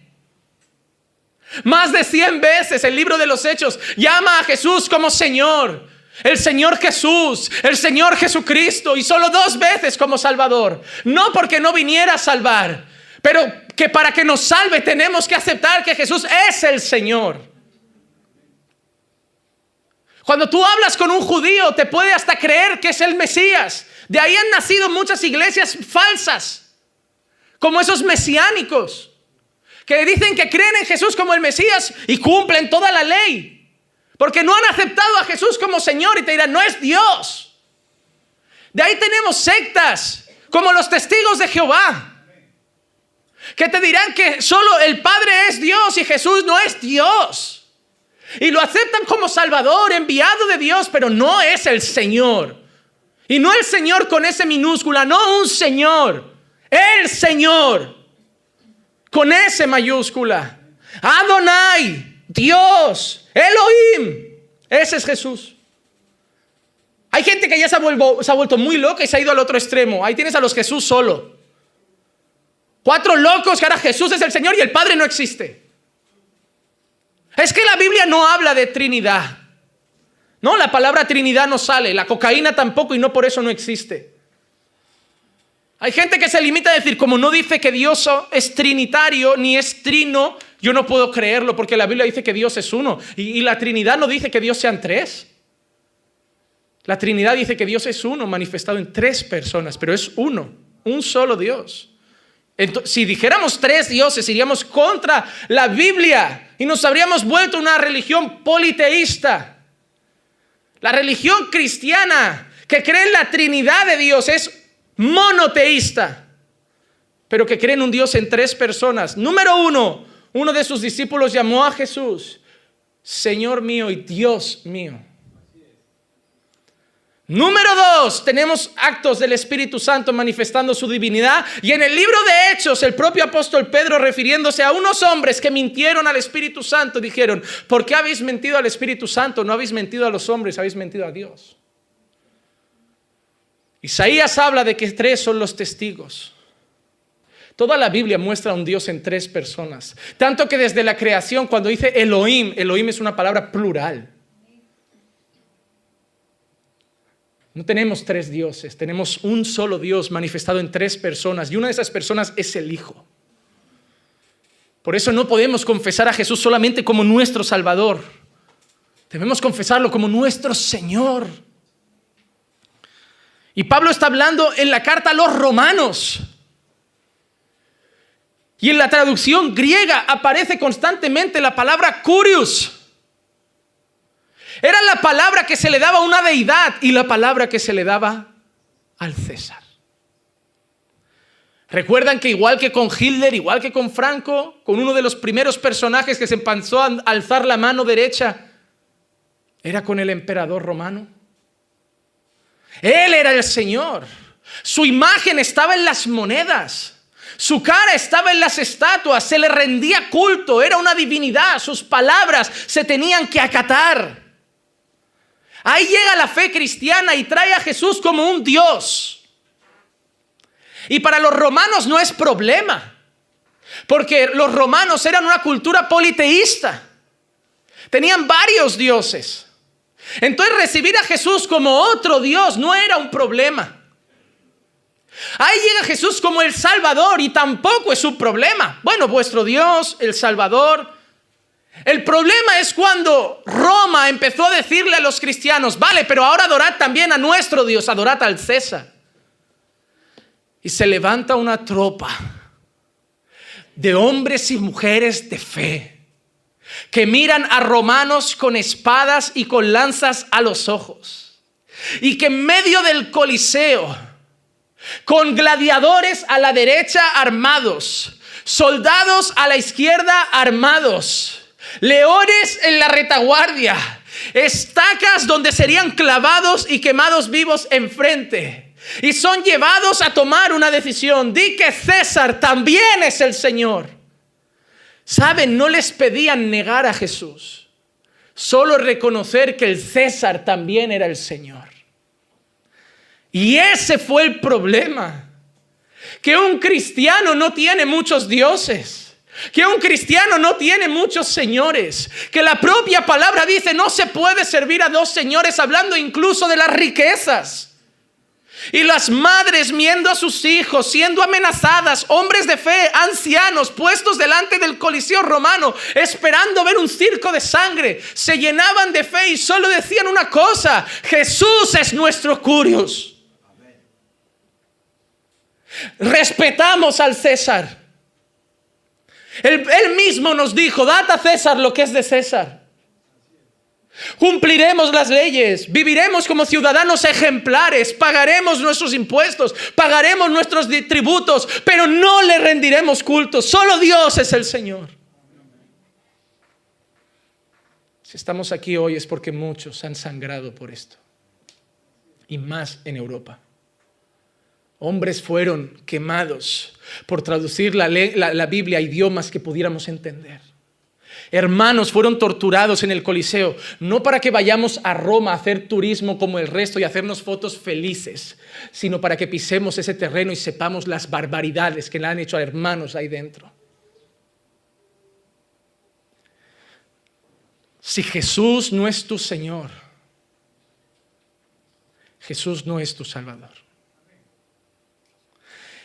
Más de 100 veces el libro de los Hechos llama a Jesús como Señor. El Señor Jesús, el Señor Jesucristo, y solo 2 veces como Salvador. No porque no viniera a salvar, pero que para que nos salve tenemos que aceptar que Jesús es el Señor. Cuando tú hablas con un judío, te puede hasta creer que es el Mesías. De ahí han nacido muchas iglesias falsas, como esos mesiánicos, que dicen que creen en Jesús como el Mesías y cumplen toda la ley, porque no han aceptado a Jesús como Señor y te dirán, no es Dios. De ahí tenemos sectas, como los testigos de Jehová, que te dirán que solo el Padre es Dios y Jesús no es Dios. Y lo aceptan como Salvador, enviado de Dios, pero no es el Señor. Y no el Señor con S minúscula, no un Señor. El Señor con S mayúscula. Adonai, Dios, Elohim. Ese es Jesús. Hay gente que ya se ha vuelto muy loca y se ha ido al otro extremo. Ahí tienes a los Jesús solo. 4 locos que ahora Jesús es el Señor y el Padre no existe. Es que la Biblia no habla de Trinidad. No, la palabra Trinidad no sale, la cocaína tampoco y no por eso no existe. Hay gente que se limita a decir, como no dice que Dios es trinitario ni es trino, yo no puedo creerlo porque la Biblia dice que Dios es uno. Y la Trinidad no dice que Dios sean 3. La Trinidad dice que Dios es uno, manifestado en 3 personas, pero es uno, un solo Dios. Entonces, si dijéramos 3 dioses, iríamos contra la Biblia y nos habríamos vuelto una religión politeísta. La religión cristiana que cree en la Trinidad de Dios es monoteísta, pero que cree en un Dios en 3 personas. Número 1, uno de sus discípulos llamó a Jesús Señor mío y Dios mío. Número 2, tenemos actos del Espíritu Santo manifestando su divinidad. Y en el libro de Hechos, el propio apóstol Pedro, refiriéndose a unos hombres que mintieron al Espíritu Santo, dijeron, ¿por qué habéis mentido al Espíritu Santo? No habéis mentido a los hombres, habéis mentido a Dios. Isaías habla de que 3 son los testigos. Toda la Biblia muestra a un Dios en 3 personas. Tanto que desde la creación, cuando dice Elohim, Elohim es una palabra plural. No tenemos 3 dioses, tenemos un solo Dios manifestado en 3 personas y una de esas personas es el Hijo. Por eso no podemos confesar a Jesús solamente como nuestro Salvador. Debemos confesarlo como nuestro Señor. Y Pablo está hablando en la carta a los Romanos. Y en la traducción griega aparece constantemente la palabra kurios. Era la palabra que se le daba a una deidad y la palabra que se le daba al César. Recuerdan que igual que con Hitler, igual que con Franco, con uno de los primeros personajes que se empezó a alzar la mano derecha, era con el emperador romano. Él era el Señor. Su imagen estaba en las monedas. Su cara estaba en las estatuas. Se le rendía culto. Era una divinidad. Sus palabras se tenían que acatar. Ahí llega la fe cristiana y trae a Jesús como un Dios. Y para los romanos no es problema, porque los romanos eran una cultura politeísta. Tenían varios dioses. Entonces recibir a Jesús como otro Dios no era un problema. Ahí llega Jesús como el Salvador y tampoco es un problema. Bueno, vuestro Dios, el Salvador. El problema es cuando Roma empezó a decirle a los cristianos, vale, pero ahora adorad también a nuestro Dios, adorad al César. Y se levanta una tropa de hombres y mujeres de fe que miran a romanos con espadas y con lanzas a los ojos. Y que en medio del Coliseo, con gladiadores a la derecha armados, soldados a la izquierda armados, leones en la retaguardia, estacas donde serían clavados y quemados vivos enfrente. Y son llevados a tomar una decisión. Di que César también es el Señor. ¿Saben? No les pedían negar a Jesús. Solo reconocer que el César también era el Señor. Y ese fue el problema. Que un cristiano no tiene muchos dioses. Que un cristiano no tiene muchos señores. Que la propia palabra dice no se puede servir a dos señores, hablando incluso de las riquezas. Y las madres viendo a sus hijos siendo amenazadas, hombres de fe, ancianos, puestos delante del Coliseo romano, esperando ver un circo de sangre, se llenaban de fe y solo decían una cosa: Jesús es nuestro Curios. Respetamos al César. Él mismo nos dijo: dad a César lo que es de César. Cumpliremos las leyes, viviremos como ciudadanos ejemplares, pagaremos nuestros impuestos, pagaremos nuestros tributos, pero no le rendiremos culto. Solo Dios es el Señor. Si estamos aquí hoy es porque muchos han sangrado por esto, y más en Europa. Hombres fueron quemados por traducir la Biblia a idiomas que pudiéramos entender. Hermanos fueron torturados en el Coliseo, no para que vayamos a Roma a hacer turismo como el resto y hacernos fotos felices, sino para que pisemos ese terreno y sepamos las barbaridades que le han hecho a hermanos ahí dentro. Si Jesús no es tu Señor, Jesús no es tu Salvador.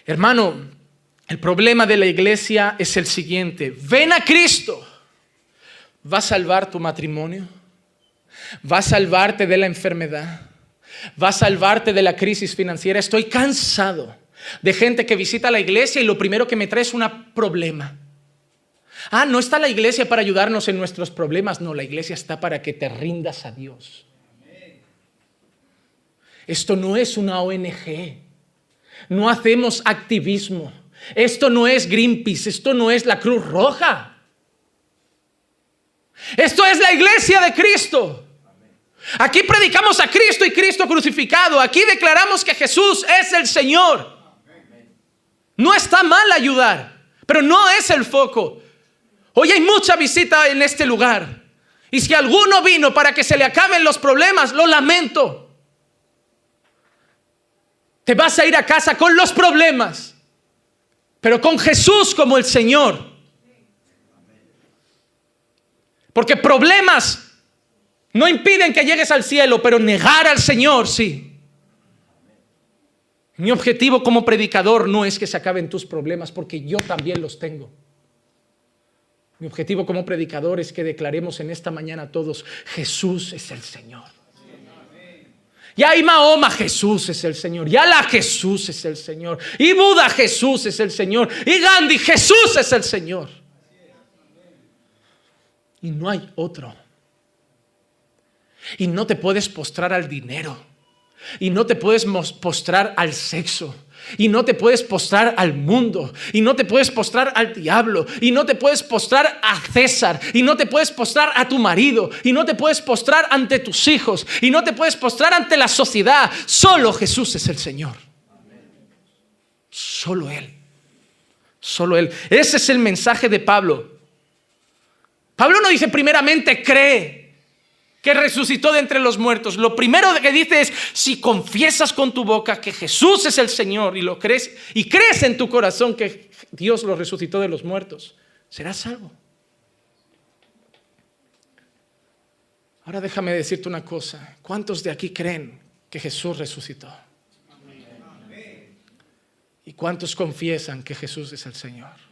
Hermano, el problema de la iglesia es el siguiente: ven a Cristo. ¿Va a salvar tu matrimonio? ¿Va a salvarte de la enfermedad? ¿Va a salvarte de la crisis financiera? Estoy cansado de gente que visita la iglesia y lo primero que me trae es un problema. No está la iglesia para ayudarnos en nuestros problemas. No, la iglesia está para que te rindas a Dios. Esto no es una ONG. No hacemos activismo. Esto no es Greenpeace. Esto no es la Cruz Roja. Esto es la iglesia de Cristo. Aquí predicamos a Cristo y Cristo crucificado. Aquí declaramos que Jesús es el Señor. No está mal ayudar, pero no es el foco. Hoy hay mucha visita en este lugar. Y si alguno vino para que se le acaben los problemas, lo lamento. Te vas a ir a casa con los problemas, pero con Jesús como el Señor. Porque problemas no impiden que llegues al cielo, pero negar al Señor sí. Mi objetivo como predicador no es que se acaben tus problemas, porque yo también los tengo. Mi objetivo como predicador es que declaremos en esta mañana todos: Jesús es el Señor. Ya y Mahoma, Jesús es el Señor. Y Alá, Jesús es el Señor. Y Buda, Jesús es el Señor. Y Gandhi, Jesús es el Señor. Y no hay otro. Y no te puedes postrar al dinero. Y no te puedes postrar al sexo. Y no te puedes postrar al mundo. Y no te puedes postrar al diablo. Y no te puedes postrar a César. Y no te puedes postrar a tu marido. Y no te puedes postrar ante tus hijos. Y no te puedes postrar ante la sociedad. Solo Jesús es el Señor. Solo Él. Solo Él. Ese es el mensaje de Pablo. Pablo no dice primeramente cree que resucitó de entre los muertos. Lo primero que dice es, si confiesas con tu boca que Jesús es el Señor y lo crees, y crees en tu corazón que Dios lo resucitó de los muertos, serás salvo. Ahora déjame decirte una cosa. ¿Cuántos de aquí creen que Jesús resucitó? ¿Y cuántos confiesan que Jesús es el Señor?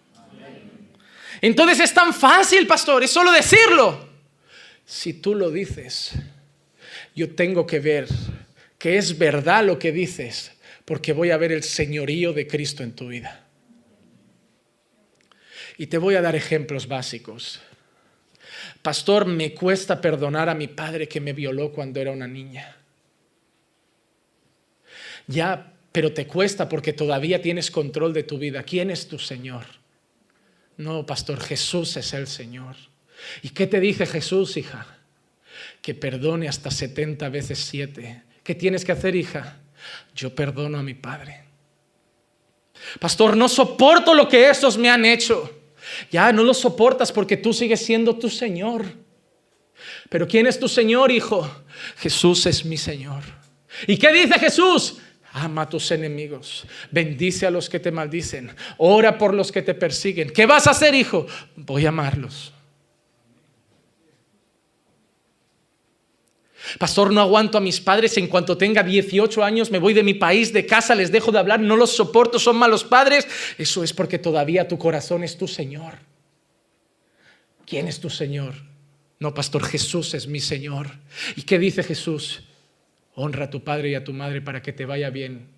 Entonces es tan fácil, pastor, es solo decirlo. Si tú lo dices, yo tengo que ver que es verdad lo que dices, porque voy a ver el señorío de Cristo en tu vida. Y te voy a dar ejemplos básicos. Pastor, me cuesta perdonar a mi padre que me violó cuando era una niña. Ya, pero te cuesta porque todavía tienes control de tu vida. ¿Quién es tu Señor? No, pastor, Jesús es el Señor. ¿Y qué te dice Jesús, hija? Que perdone hasta 70 veces 7. ¿Qué tienes que hacer, hija? Yo perdono a mi padre. Pastor, no soporto lo que estos me han hecho. Ya no lo soportas porque tú sigues siendo tu Señor. Pero ¿quién es tu Señor, hijo? Jesús es mi Señor. ¿Y qué dice Jesús? Ama a tus enemigos, bendice a los que te maldicen, ora por los que te persiguen. ¿Qué vas a hacer, hijo? Voy a amarlos. Pastor, no aguanto a mis padres, en cuanto tenga 18 años me voy de mi país, de casa, les dejo de hablar, no los soporto, son malos padres. Eso es porque todavía tu corazón es tu Señor. ¿Quién es tu Señor? No, pastor, Jesús es mi Señor. ¿Y qué dice Jesús? Honra a tu padre y a tu madre para que te vaya bien,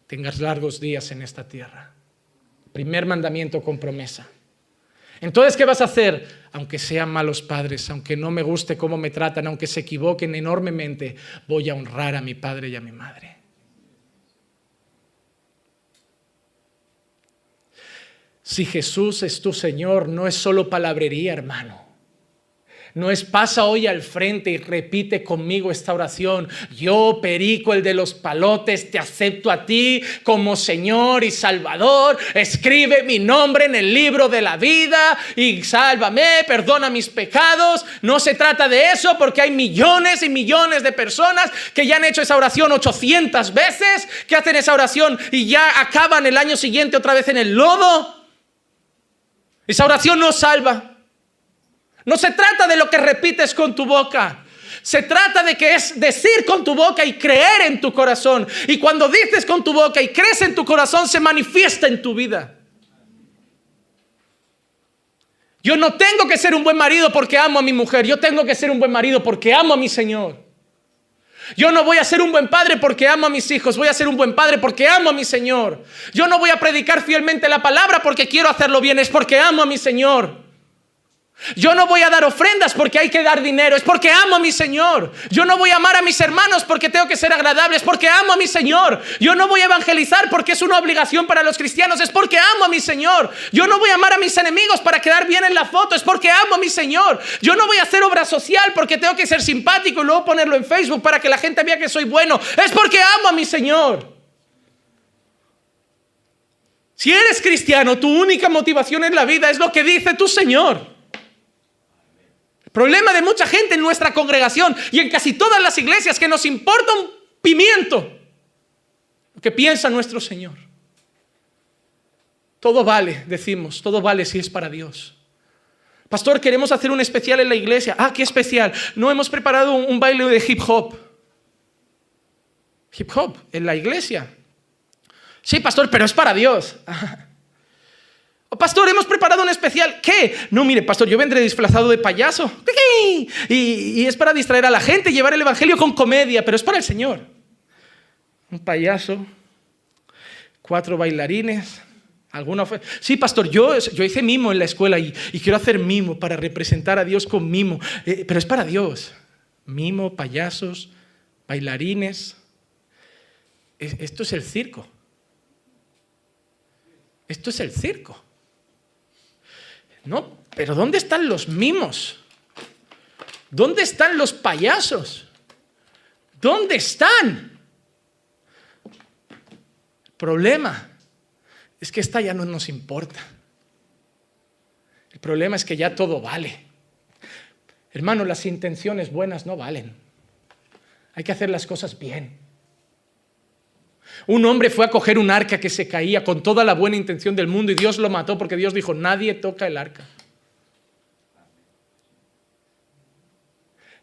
tengas largos días en esta tierra. Primer mandamiento con promesa. Entonces, ¿qué vas a hacer? Aunque sean malos padres, aunque no me guste cómo me tratan, aunque se equivoquen enormemente, voy a honrar a mi padre y a mi madre. Si Jesús es tu Señor, no es solo palabrería, hermano. No es pasa hoy al frente y repite conmigo esta oración. Yo, Perico, el de los palotes, te acepto a ti como Señor y Salvador. Escribe mi nombre en el libro de la vida y sálvame, perdona mis pecados. No se trata de eso porque hay millones y millones de personas que ya han hecho esa oración 800 veces, que hacen esa oración y ya acaban el año siguiente otra vez en el lodo. Esa oración no salva. No se trata de lo que repites con tu boca. Se trata de que es decir con tu boca y creer en tu corazón. Y cuando dices con tu boca y crees en tu corazón, se manifiesta en tu vida. Yo no tengo que ser un buen marido porque amo a mi mujer. Yo tengo que ser un buen marido porque amo a mi Señor. Yo no voy a ser un buen padre porque amo a mis hijos. Voy a ser un buen padre porque amo a mi Señor. Yo no voy a predicar fielmente la palabra porque quiero hacerlo bien. Es porque amo a mi Señor. Yo no voy a dar ofrendas porque hay que dar dinero, es porque amo a mi Señor. Yo no voy a amar a mis hermanos porque tengo que ser agradable, es porque amo a mi Señor. Yo no voy a evangelizar porque es una obligación para los cristianos, es porque amo a mi Señor. Yo no voy a amar a mis enemigos para quedar bien en la foto, es porque amo a mi Señor. Yo no voy a hacer obra social porque tengo que ser simpático y luego ponerlo en Facebook para que la gente vea que soy bueno, es porque amo a mi Señor. Si eres cristiano, tu única motivación en la vida es lo que dice tu Señor. Problema de mucha gente en nuestra congregación y en casi todas las iglesias, que nos importa un pimiento lo que piensa nuestro Señor. Todo vale, decimos, todo vale si es para Dios. Pastor, queremos hacer un especial en la iglesia. Ah, ¿qué especial? No, hemos preparado un baile de hip hop. Hip hop en la iglesia. Sí, pastor, pero es para Dios. Pastor, hemos preparado un especial. ¿Qué? No, mire, pastor, yo vendré disfrazado de payaso. Y es para distraer a la gente, llevar el evangelio con comedia, pero es para el Señor. Un payaso, 4 bailarines, alguna fue. Sí, pastor, yo hice mimo en la escuela y quiero hacer mimo para representar a Dios con mimo, pero es para Dios. Mimo, payasos, bailarines. esto es el circo. Esto es el circo. No, pero ¿dónde están los mimos? ¿Dónde están los payasos? ¿Dónde están? El problema es que esta ya no nos importa. El problema es que ya todo vale. Hermano, las intenciones buenas no valen. Hay que hacer las cosas bien. Un hombre fue a coger un arca que se caía con toda la buena intención del mundo y Dios lo mató porque Dios dijo, nadie toca el arca.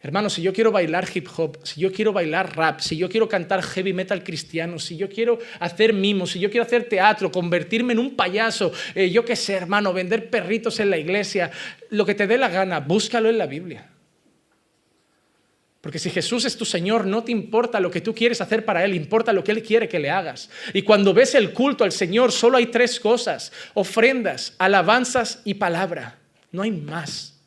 Hermano, si yo quiero bailar hip hop, si yo quiero bailar rap, si yo quiero cantar heavy metal cristiano, si yo quiero hacer mimos, si yo quiero hacer teatro, convertirme en un payaso, yo qué sé, hermano, vender perritos en la iglesia, lo que te dé la gana, búscalo en la Biblia. Porque si Jesús es tu Señor, no te importa lo que tú quieres hacer para Él, importa lo que Él quiere que le hagas. Y cuando ves el culto al Señor, solo hay 3 cosas: ofrendas, alabanzas y palabra. No hay más.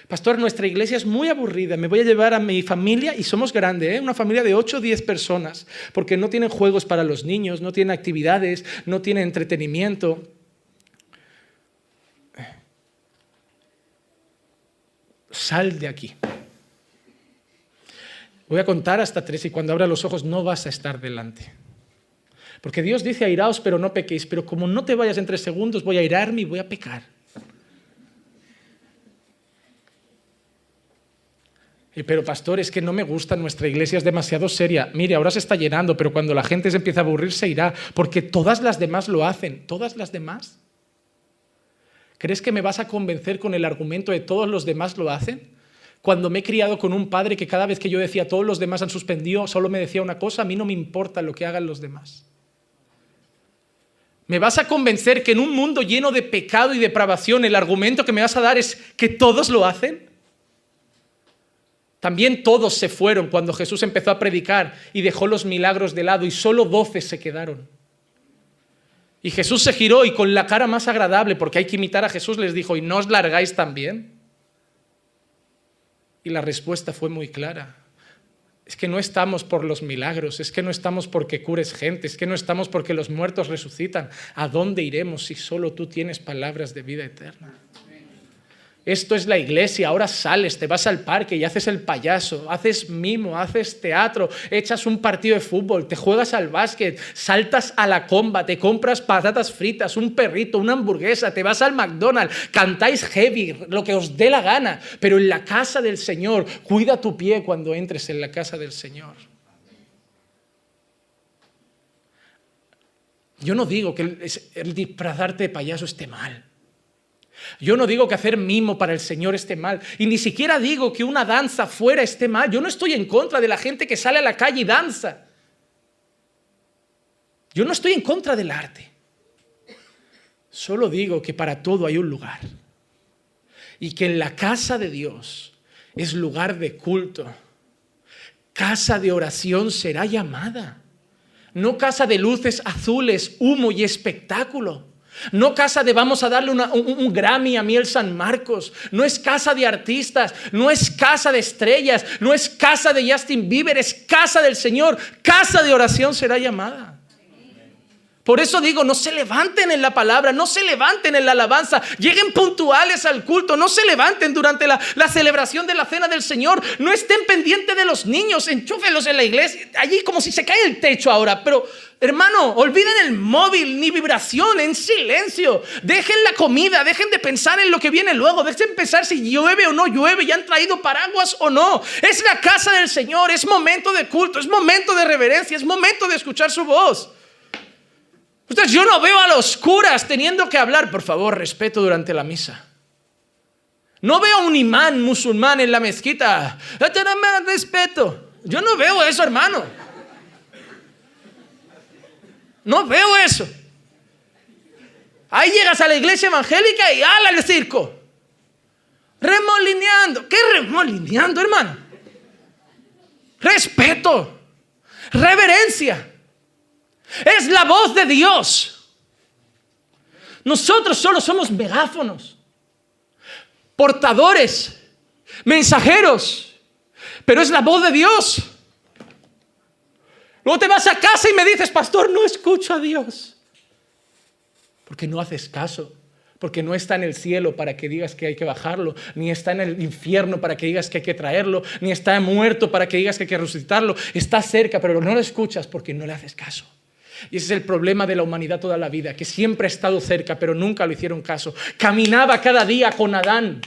Pastor, nuestra iglesia es muy aburrida. Me voy a llevar a mi familia, y somos grandes, una familia de 8 o 10 personas, porque no tienen juegos para los niños, no tienen actividades, no tienen entretenimiento. Sal de aquí. Voy a contar hasta 3 y cuando abra los ojos no vas a estar delante. Porque Dios dice, airaos pero no pequéis, pero como no te vayas en 3 segundos, voy a airarme y voy a pecar. Pero pastor, es que no me gusta, nuestra iglesia es demasiado seria. Mire, ahora se está llenando, pero cuando la gente se empieza a aburrir se irá, porque todas las demás lo hacen. ¿Todas las demás? ¿Crees que me vas a convencer con el argumento de todos los demás lo hacen? Cuando me he criado con un padre que cada vez que yo decía todos los demás han suspendido, solo me decía una cosa: a mí no me importa lo que hagan los demás. ¿Me vas a convencer que en un mundo lleno de pecado y depravación el argumento que me vas a dar es que todos lo hacen? También todos se fueron cuando Jesús empezó a predicar y dejó los milagros de lado y solo 12 se quedaron. Y Jesús se giró y con la cara más agradable, porque hay que imitar a Jesús, les dijo, ¿y no os largáis también? Y la respuesta fue muy clara. Es que no estamos por los milagros, es que no estamos porque cures gente, es que no estamos porque los muertos resucitan. ¿A dónde iremos si solo tú tienes palabras de vida eterna? Esto es la iglesia. Ahora sales, te vas al parque y haces el payaso, haces mimo, haces teatro, echas un partido de fútbol, te juegas al básquet, saltas a la comba, te compras patatas fritas, un perrito, una hamburguesa, te vas al McDonald's, cantáis heavy, lo que os dé la gana, pero en la casa del Señor, cuida tu pie cuando entres en la casa del Señor. Yo no digo que el disfrazarte de payaso esté mal. Yo no digo que hacer mimo para el Señor esté mal. Y ni siquiera digo que una danza fuera esté mal. Yo no estoy en contra de la gente que sale a la calle y danza. Yo no estoy en contra del arte. Solo digo que para todo hay un lugar. Y que en la casa de Dios es lugar de culto. Casa de oración será llamada. No casa de luces azules, humo y espectáculo. No casa de vamos a darle un Grammy a Miel San Marcos. No es casa de artistas, no es casa de estrellas, no es casa de Justin Bieber, es casa del Señor. Casa de oración será llamada. Por eso digo, no se levanten en la palabra, no se levanten en la alabanza, lleguen puntuales al culto, no se levanten durante la celebración de la cena del Señor, no estén pendientes de los niños, enchúfenlos en la iglesia, allí como si se cae el techo ahora, pero hermano, olviden el móvil, ni vibración, en silencio, dejen la comida, dejen de pensar en lo que viene luego, dejen pensar si llueve o no llueve, ya han traído paraguas o no, es la casa del Señor, es momento de culto, es momento de reverencia, es momento de escuchar su voz. Entonces yo no veo a los curas teniendo que hablar, por favor, respeto durante la misa. No veo a un imán musulmán en la mezquita, respeto. Yo no veo eso, hermano. No veo eso. Ahí llegas a la iglesia evangélica y ¡ala el circo! Remolineando. ¿Qué remolineando, hermano? Respeto, reverencia. Es la voz de Dios. Nosotros solo somos megáfonos, portadores, mensajeros, pero es la voz de Dios. Luego te vas a casa y me dices, pastor, no escucho a Dios. Porque no haces caso. Porque no está en el cielo para que digas que hay que bajarlo, ni está en el infierno para que digas que hay que traerlo, ni está muerto para que digas que hay que resucitarlo. Está cerca, pero no lo escuchas porque no le haces caso. Y ese es el problema de la humanidad toda la vida, que siempre ha estado cerca, pero nunca le hicieron caso. Caminaba cada día con Adán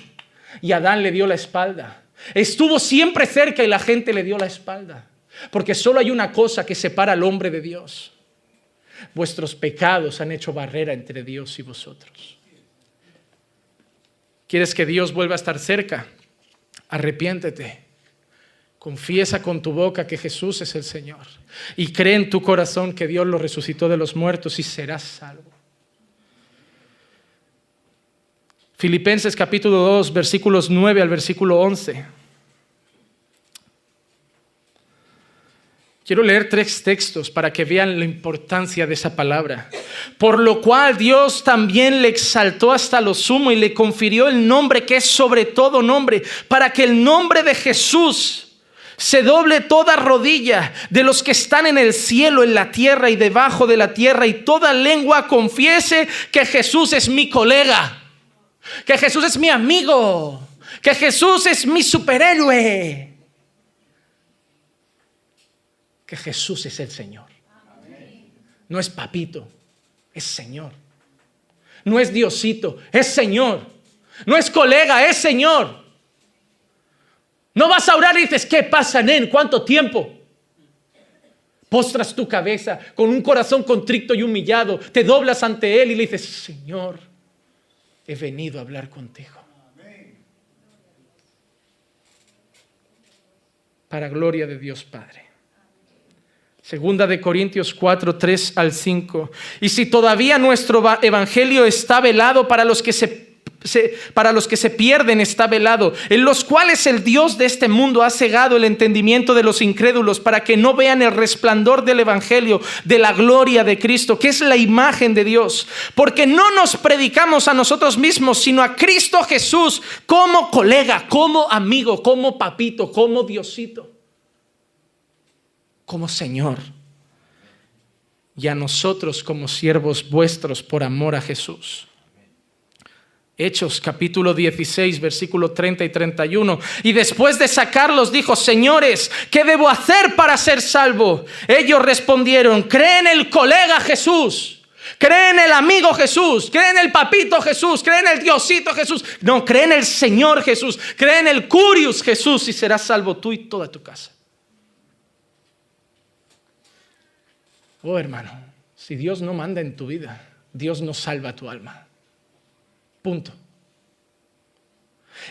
y Adán le dio la espalda. Estuvo siempre cerca y la gente le dio la espalda. Porque solo hay una cosa que separa al hombre de Dios. Vuestros pecados han hecho barrera entre Dios y vosotros. ¿Quieres que Dios vuelva a estar cerca? Arrepiéntete. Confiesa con tu boca que Jesús es el Señor. Y cree en tu corazón que Dios lo resucitó de los muertos y serás salvo. Filipenses capítulo 2, versículos 9 al versículo 11. Quiero leer 3 textos para que vean la importancia de esa palabra. Por lo cual Dios también le exaltó hasta lo sumo y le confirió el nombre que es sobre todo nombre, para que el nombre de Jesús se doble toda rodilla de los que están en el cielo, en la tierra y debajo de la tierra, y toda lengua confiese que Jesús es mi colega, que Jesús es mi amigo, que Jesús es mi superhéroe. Que Jesús es el Señor. No es papito, es Señor. No es Diosito, es Señor. No es colega, es Señor. No vas a orar y dices, ¿qué pasa, nen? ¿Cuánto tiempo? Postras tu cabeza con un corazón contrito y humillado. Te doblas ante Él y le dices, Señor, he venido a hablar contigo. Para gloria de Dios Padre. Segunda de Corintios 4, 3 al 5. Y si todavía nuestro evangelio está velado, para los que se pierden está velado, en los cuales el Dios de este mundo ha cegado el entendimiento de los incrédulos, para que no vean el resplandor del evangelio de la gloria de Cristo, que es la imagen de Dios. Porque no nos predicamos a nosotros mismos, sino a Cristo Jesús como colega, como amigo, como papito, como Diosito, como Señor, y a nosotros como siervos vuestros por amor a Jesús. Hechos capítulo 16, versículo 30 y 31. Y después de sacarlos dijo, señores, ¿qué debo hacer para ser salvo? Ellos respondieron, cree en el colega Jesús, cree en el amigo Jesús, cree en el papito Jesús, cree en el Diosito Jesús. No, cree en el Señor Jesús, cree en el Curious Jesús y serás salvo tú y toda tu casa. Oh, hermano, si Dios no manda en tu vida, Dios no salva tu alma. Punto.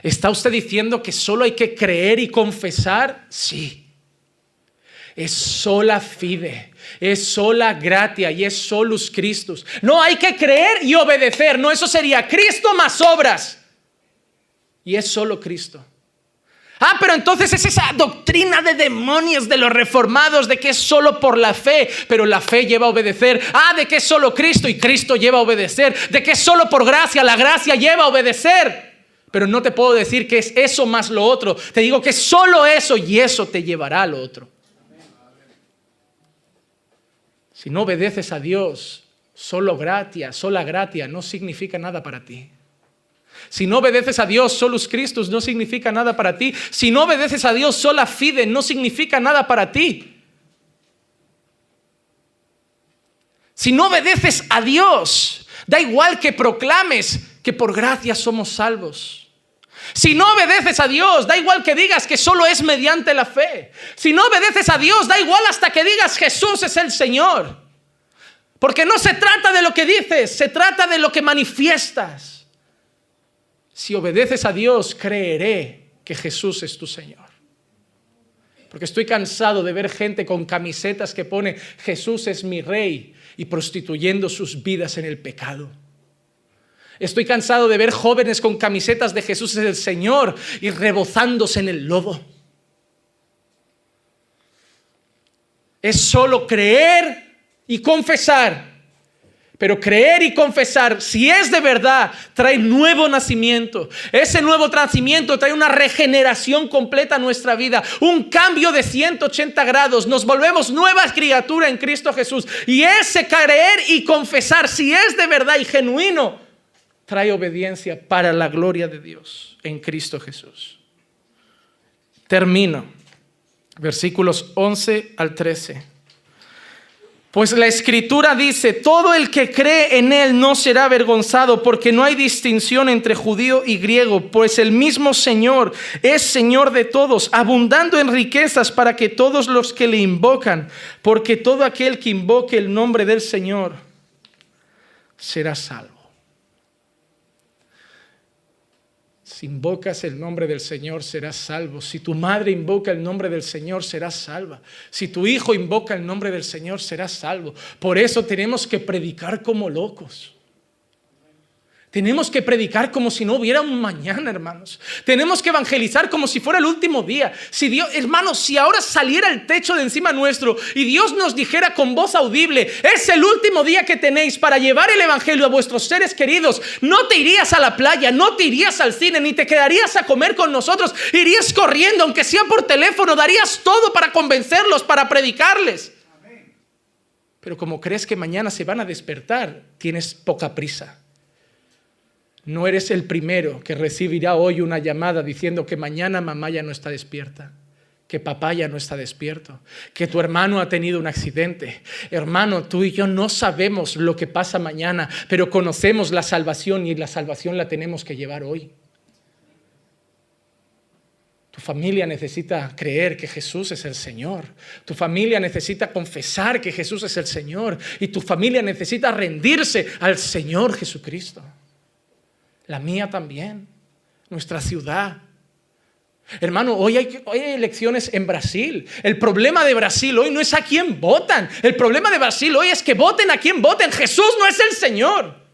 ¿Está usted diciendo que solo hay que creer y confesar? Sí. Es sola fide, es sola gratia y es solus Christus. No hay que creer y obedecer. No, eso sería Cristo más obras. Y es solo Cristo. Ah, pero entonces es esa doctrina de demonios de los reformados de que es solo por la fe, pero la fe lleva a obedecer. Ah, de que es solo Cristo y Cristo lleva a obedecer. De que es solo por gracia, la gracia lleva a obedecer. Pero no te puedo decir que es eso más lo otro. Te digo que es solo eso y eso te llevará a lo otro. Si no obedeces a Dios, sola gratia no significa nada para ti. Si no obedeces a Dios, solus Christus no significa nada para ti. Si no obedeces a Dios, sola fide no significa nada para ti. Si no obedeces a Dios, da igual que proclames que por gracia somos salvos. Si no obedeces a Dios, da igual que digas que solo es mediante la fe. Si no obedeces a Dios, da igual hasta que digas Jesús es el Señor. Porque no se trata de lo que dices, se trata de lo que manifiestas. Si obedeces a Dios, creeré que Jesús es tu Señor. Porque estoy cansado de ver gente con camisetas que pone Jesús es mi Rey y prostituyendo sus vidas en el pecado. Estoy cansado de ver jóvenes con camisetas de Jesús es el Señor y rebozándose en el lodo. Es solo creer y confesar. Pero creer y confesar, si es de verdad, trae nuevo nacimiento. Ese nuevo nacimiento trae una regeneración completa a nuestra vida, un cambio de 180 grados. Nos volvemos nueva criatura en Cristo Jesús. Y ese creer y confesar, si es de verdad y genuino, trae obediencia para la gloria de Dios en Cristo Jesús. Termino. Versículos 11 al 13. Pues la Escritura dice, todo el que cree en él no será avergonzado, porque no hay distinción entre judío y griego, pues el mismo Señor es Señor de todos, abundando en riquezas para que todos los que le invocan, porque todo aquel que invoque el nombre del Señor será salvo. Si invocas el nombre del Señor, serás salvo. Si tu madre invoca el nombre del Señor, serás salva. Si tu hijo invoca el nombre del Señor, serás salvo. Por eso tenemos que predicar como locos. Tenemos que predicar como si no hubiera un mañana, hermanos. Tenemos que evangelizar como si fuera el último día. Si Dios, hermanos, si ahora saliera el techo de encima nuestro y Dios nos dijera con voz audible, es el último día que tenéis para llevar el evangelio a vuestros seres queridos, no te irías a la playa, no te irías al cine, ni te quedarías a comer con nosotros, irías corriendo, aunque sea por teléfono, darías todo para convencerlos, para predicarles. Pero como crees que mañana se van a despertar, tienes poca prisa. No eres el primero que recibirá hoy una llamada diciendo que mañana mamá ya no está despierta, que papá ya no está despierto, que tu hermano ha tenido un accidente. Hermano, tú y yo no sabemos lo que pasa mañana, pero conocemos la salvación y la salvación la tenemos que llevar hoy. Tu familia necesita creer que Jesús es el Señor. Tu familia necesita confesar que Jesús es el Señor. Y tu familia necesita rendirse al Señor Jesucristo. La mía también, nuestra ciudad. Hermano, hoy hay elecciones en Brasil. El problema de Brasil hoy no es a quién votan. El problema de Brasil hoy es que voten a quien voten. Jesús no es el Señor.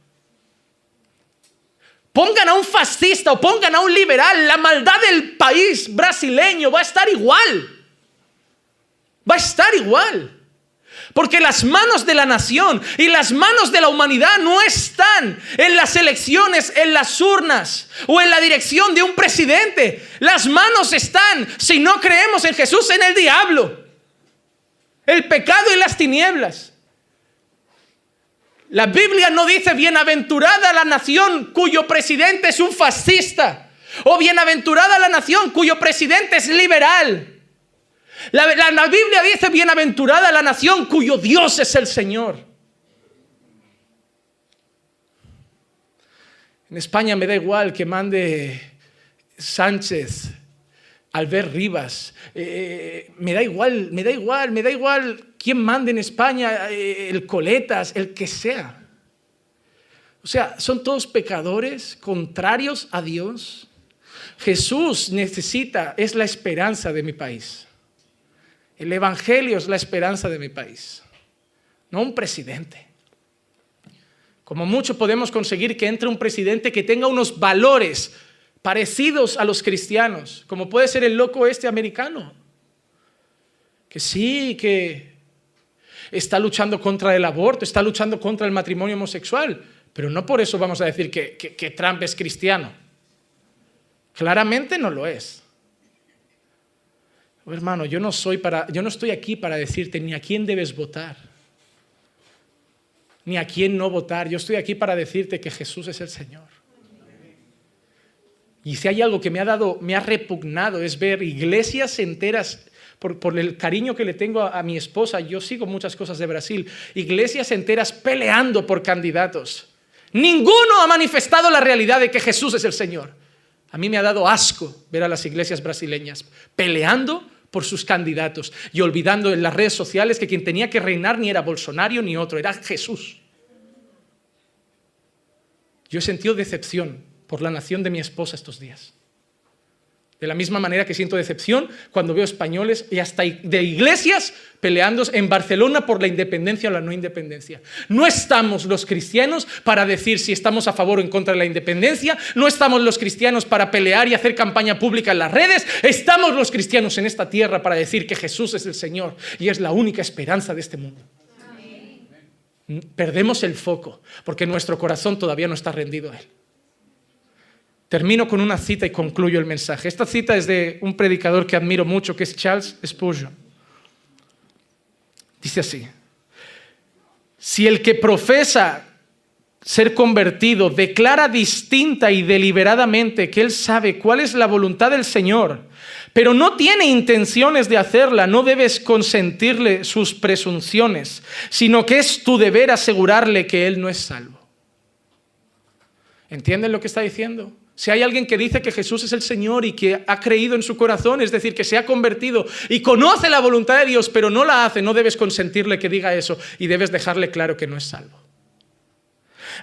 Pongan a un fascista o pongan a un liberal, la maldad del país brasileño va a estar igual. Va a estar igual. Porque las manos de la nación y las manos de la humanidad no están en las elecciones, en las urnas o en la dirección de un presidente. Las manos están, si no creemos en Jesús, en el diablo, el pecado y las tinieblas. La Biblia no dice bienaventurada la nación cuyo presidente es un fascista o bienaventurada la nación cuyo presidente es liberal. La Biblia dice bienaventurada la nación cuyo Dios es el Señor. En España me da igual que mande Sánchez, Albert Rivas, me da igual quién mande en España, el Coletas, el que sea. O sea, son todos pecadores contrarios a Dios. Jesús es la esperanza de mi país. El evangelio es la esperanza de mi país, no un presidente. Como mucho podemos conseguir que entre un presidente que tenga unos valores parecidos a los cristianos, como puede ser el loco americano, que sí, que está luchando contra el aborto, está luchando contra el matrimonio homosexual, pero no por eso vamos a decir que Trump es cristiano. Claramente no lo es. Oh, hermano, yo no estoy aquí para decirte ni a quién debes votar, ni a quién no votar. Yo estoy aquí para decirte que Jesús es el Señor. Y si hay algo que me ha repugnado es ver iglesias enteras, por el cariño que le tengo a mi esposa, yo sigo muchas cosas de Brasil, iglesias enteras peleando por candidatos. Ninguno ha manifestado la realidad de que Jesús es el Señor. A mí me ha dado asco ver a las iglesias brasileñas peleando por sus candidatos y olvidando en las redes sociales que quien tenía que reinar ni era Bolsonaro ni otro, era Jesús. Yo he sentido decepción por la nación de mi esposa estos días. De la misma manera que siento decepción cuando veo españoles y hasta de iglesias peleando en Barcelona por la independencia o la no independencia. No estamos los cristianos para decir si estamos a favor o en contra de la independencia. No estamos los cristianos para pelear y hacer campaña pública en las redes. Estamos los cristianos en esta tierra para decir que Jesús es el Señor y es la única esperanza de este mundo. perdemos el foco porque nuestro corazón todavía no está rendido a Él. Termino con una cita y concluyo el mensaje. Esta cita es de un predicador que admiro mucho, que es Charles Spurgeon. Dice así: si el que profesa ser convertido declara distinta y deliberadamente que él sabe cuál es la voluntad del Señor, pero no tiene intenciones de hacerla, no debes consentirle sus presunciones, sino que es tu deber asegurarle que él no es salvo. ¿Entienden lo que está diciendo? Si hay alguien que dice que Jesús es el Señor y que ha creído en su corazón, es decir, que se ha convertido y conoce la voluntad de Dios, pero no la hace, no debes consentirle que diga eso y debes dejarle claro que no es salvo.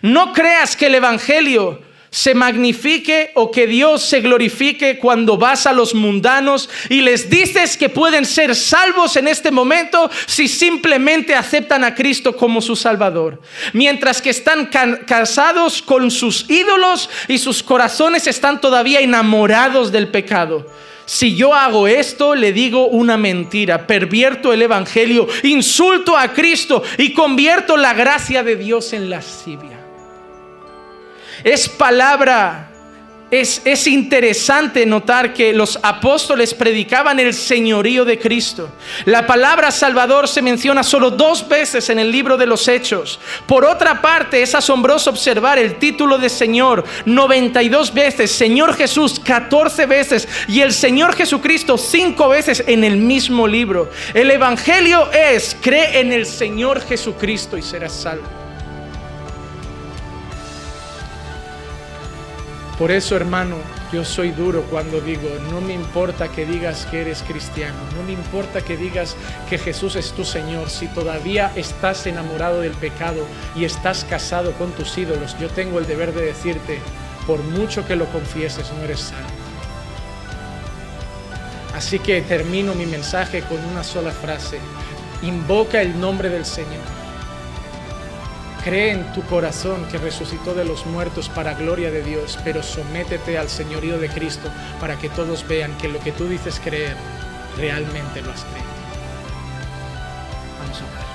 No creas que el Evangelio se magnifique o que Dios se glorifique cuando vas a los mundanos y les dices que pueden ser salvos en este momento si simplemente aceptan a Cristo como su Salvador, mientras que están casados con sus ídolos y sus corazones están todavía enamorados del pecado. Si yo hago esto, le digo una mentira, pervierto el Evangelio, insulto a Cristo y convierto la gracia de Dios en lascivia. Es interesante notar que los apóstoles predicaban el señorío de Cristo. La palabra Salvador se menciona solo 2 veces en el libro de los Hechos. Por otra parte, es asombroso observar el título de Señor 92 veces, Señor Jesús 14 veces y el Señor Jesucristo 5 veces en el mismo libro. El Evangelio es: cree en el Señor Jesucristo y serás salvo. Por eso, hermano, yo soy duro cuando digo, no me importa que digas que eres cristiano, no me importa que digas que Jesús es tu Señor, si todavía estás enamorado del pecado y estás casado con tus ídolos, yo tengo el deber de decirte, por mucho que lo confieses, no eres salvo. Así que termino mi mensaje con una sola frase: invoca el nombre del Señor. Cree en tu corazón que resucitó de los muertos para gloria de Dios, pero sométete al señorío de Cristo para que todos vean que lo que tú dices creer, realmente lo has creído. Vamos a orar.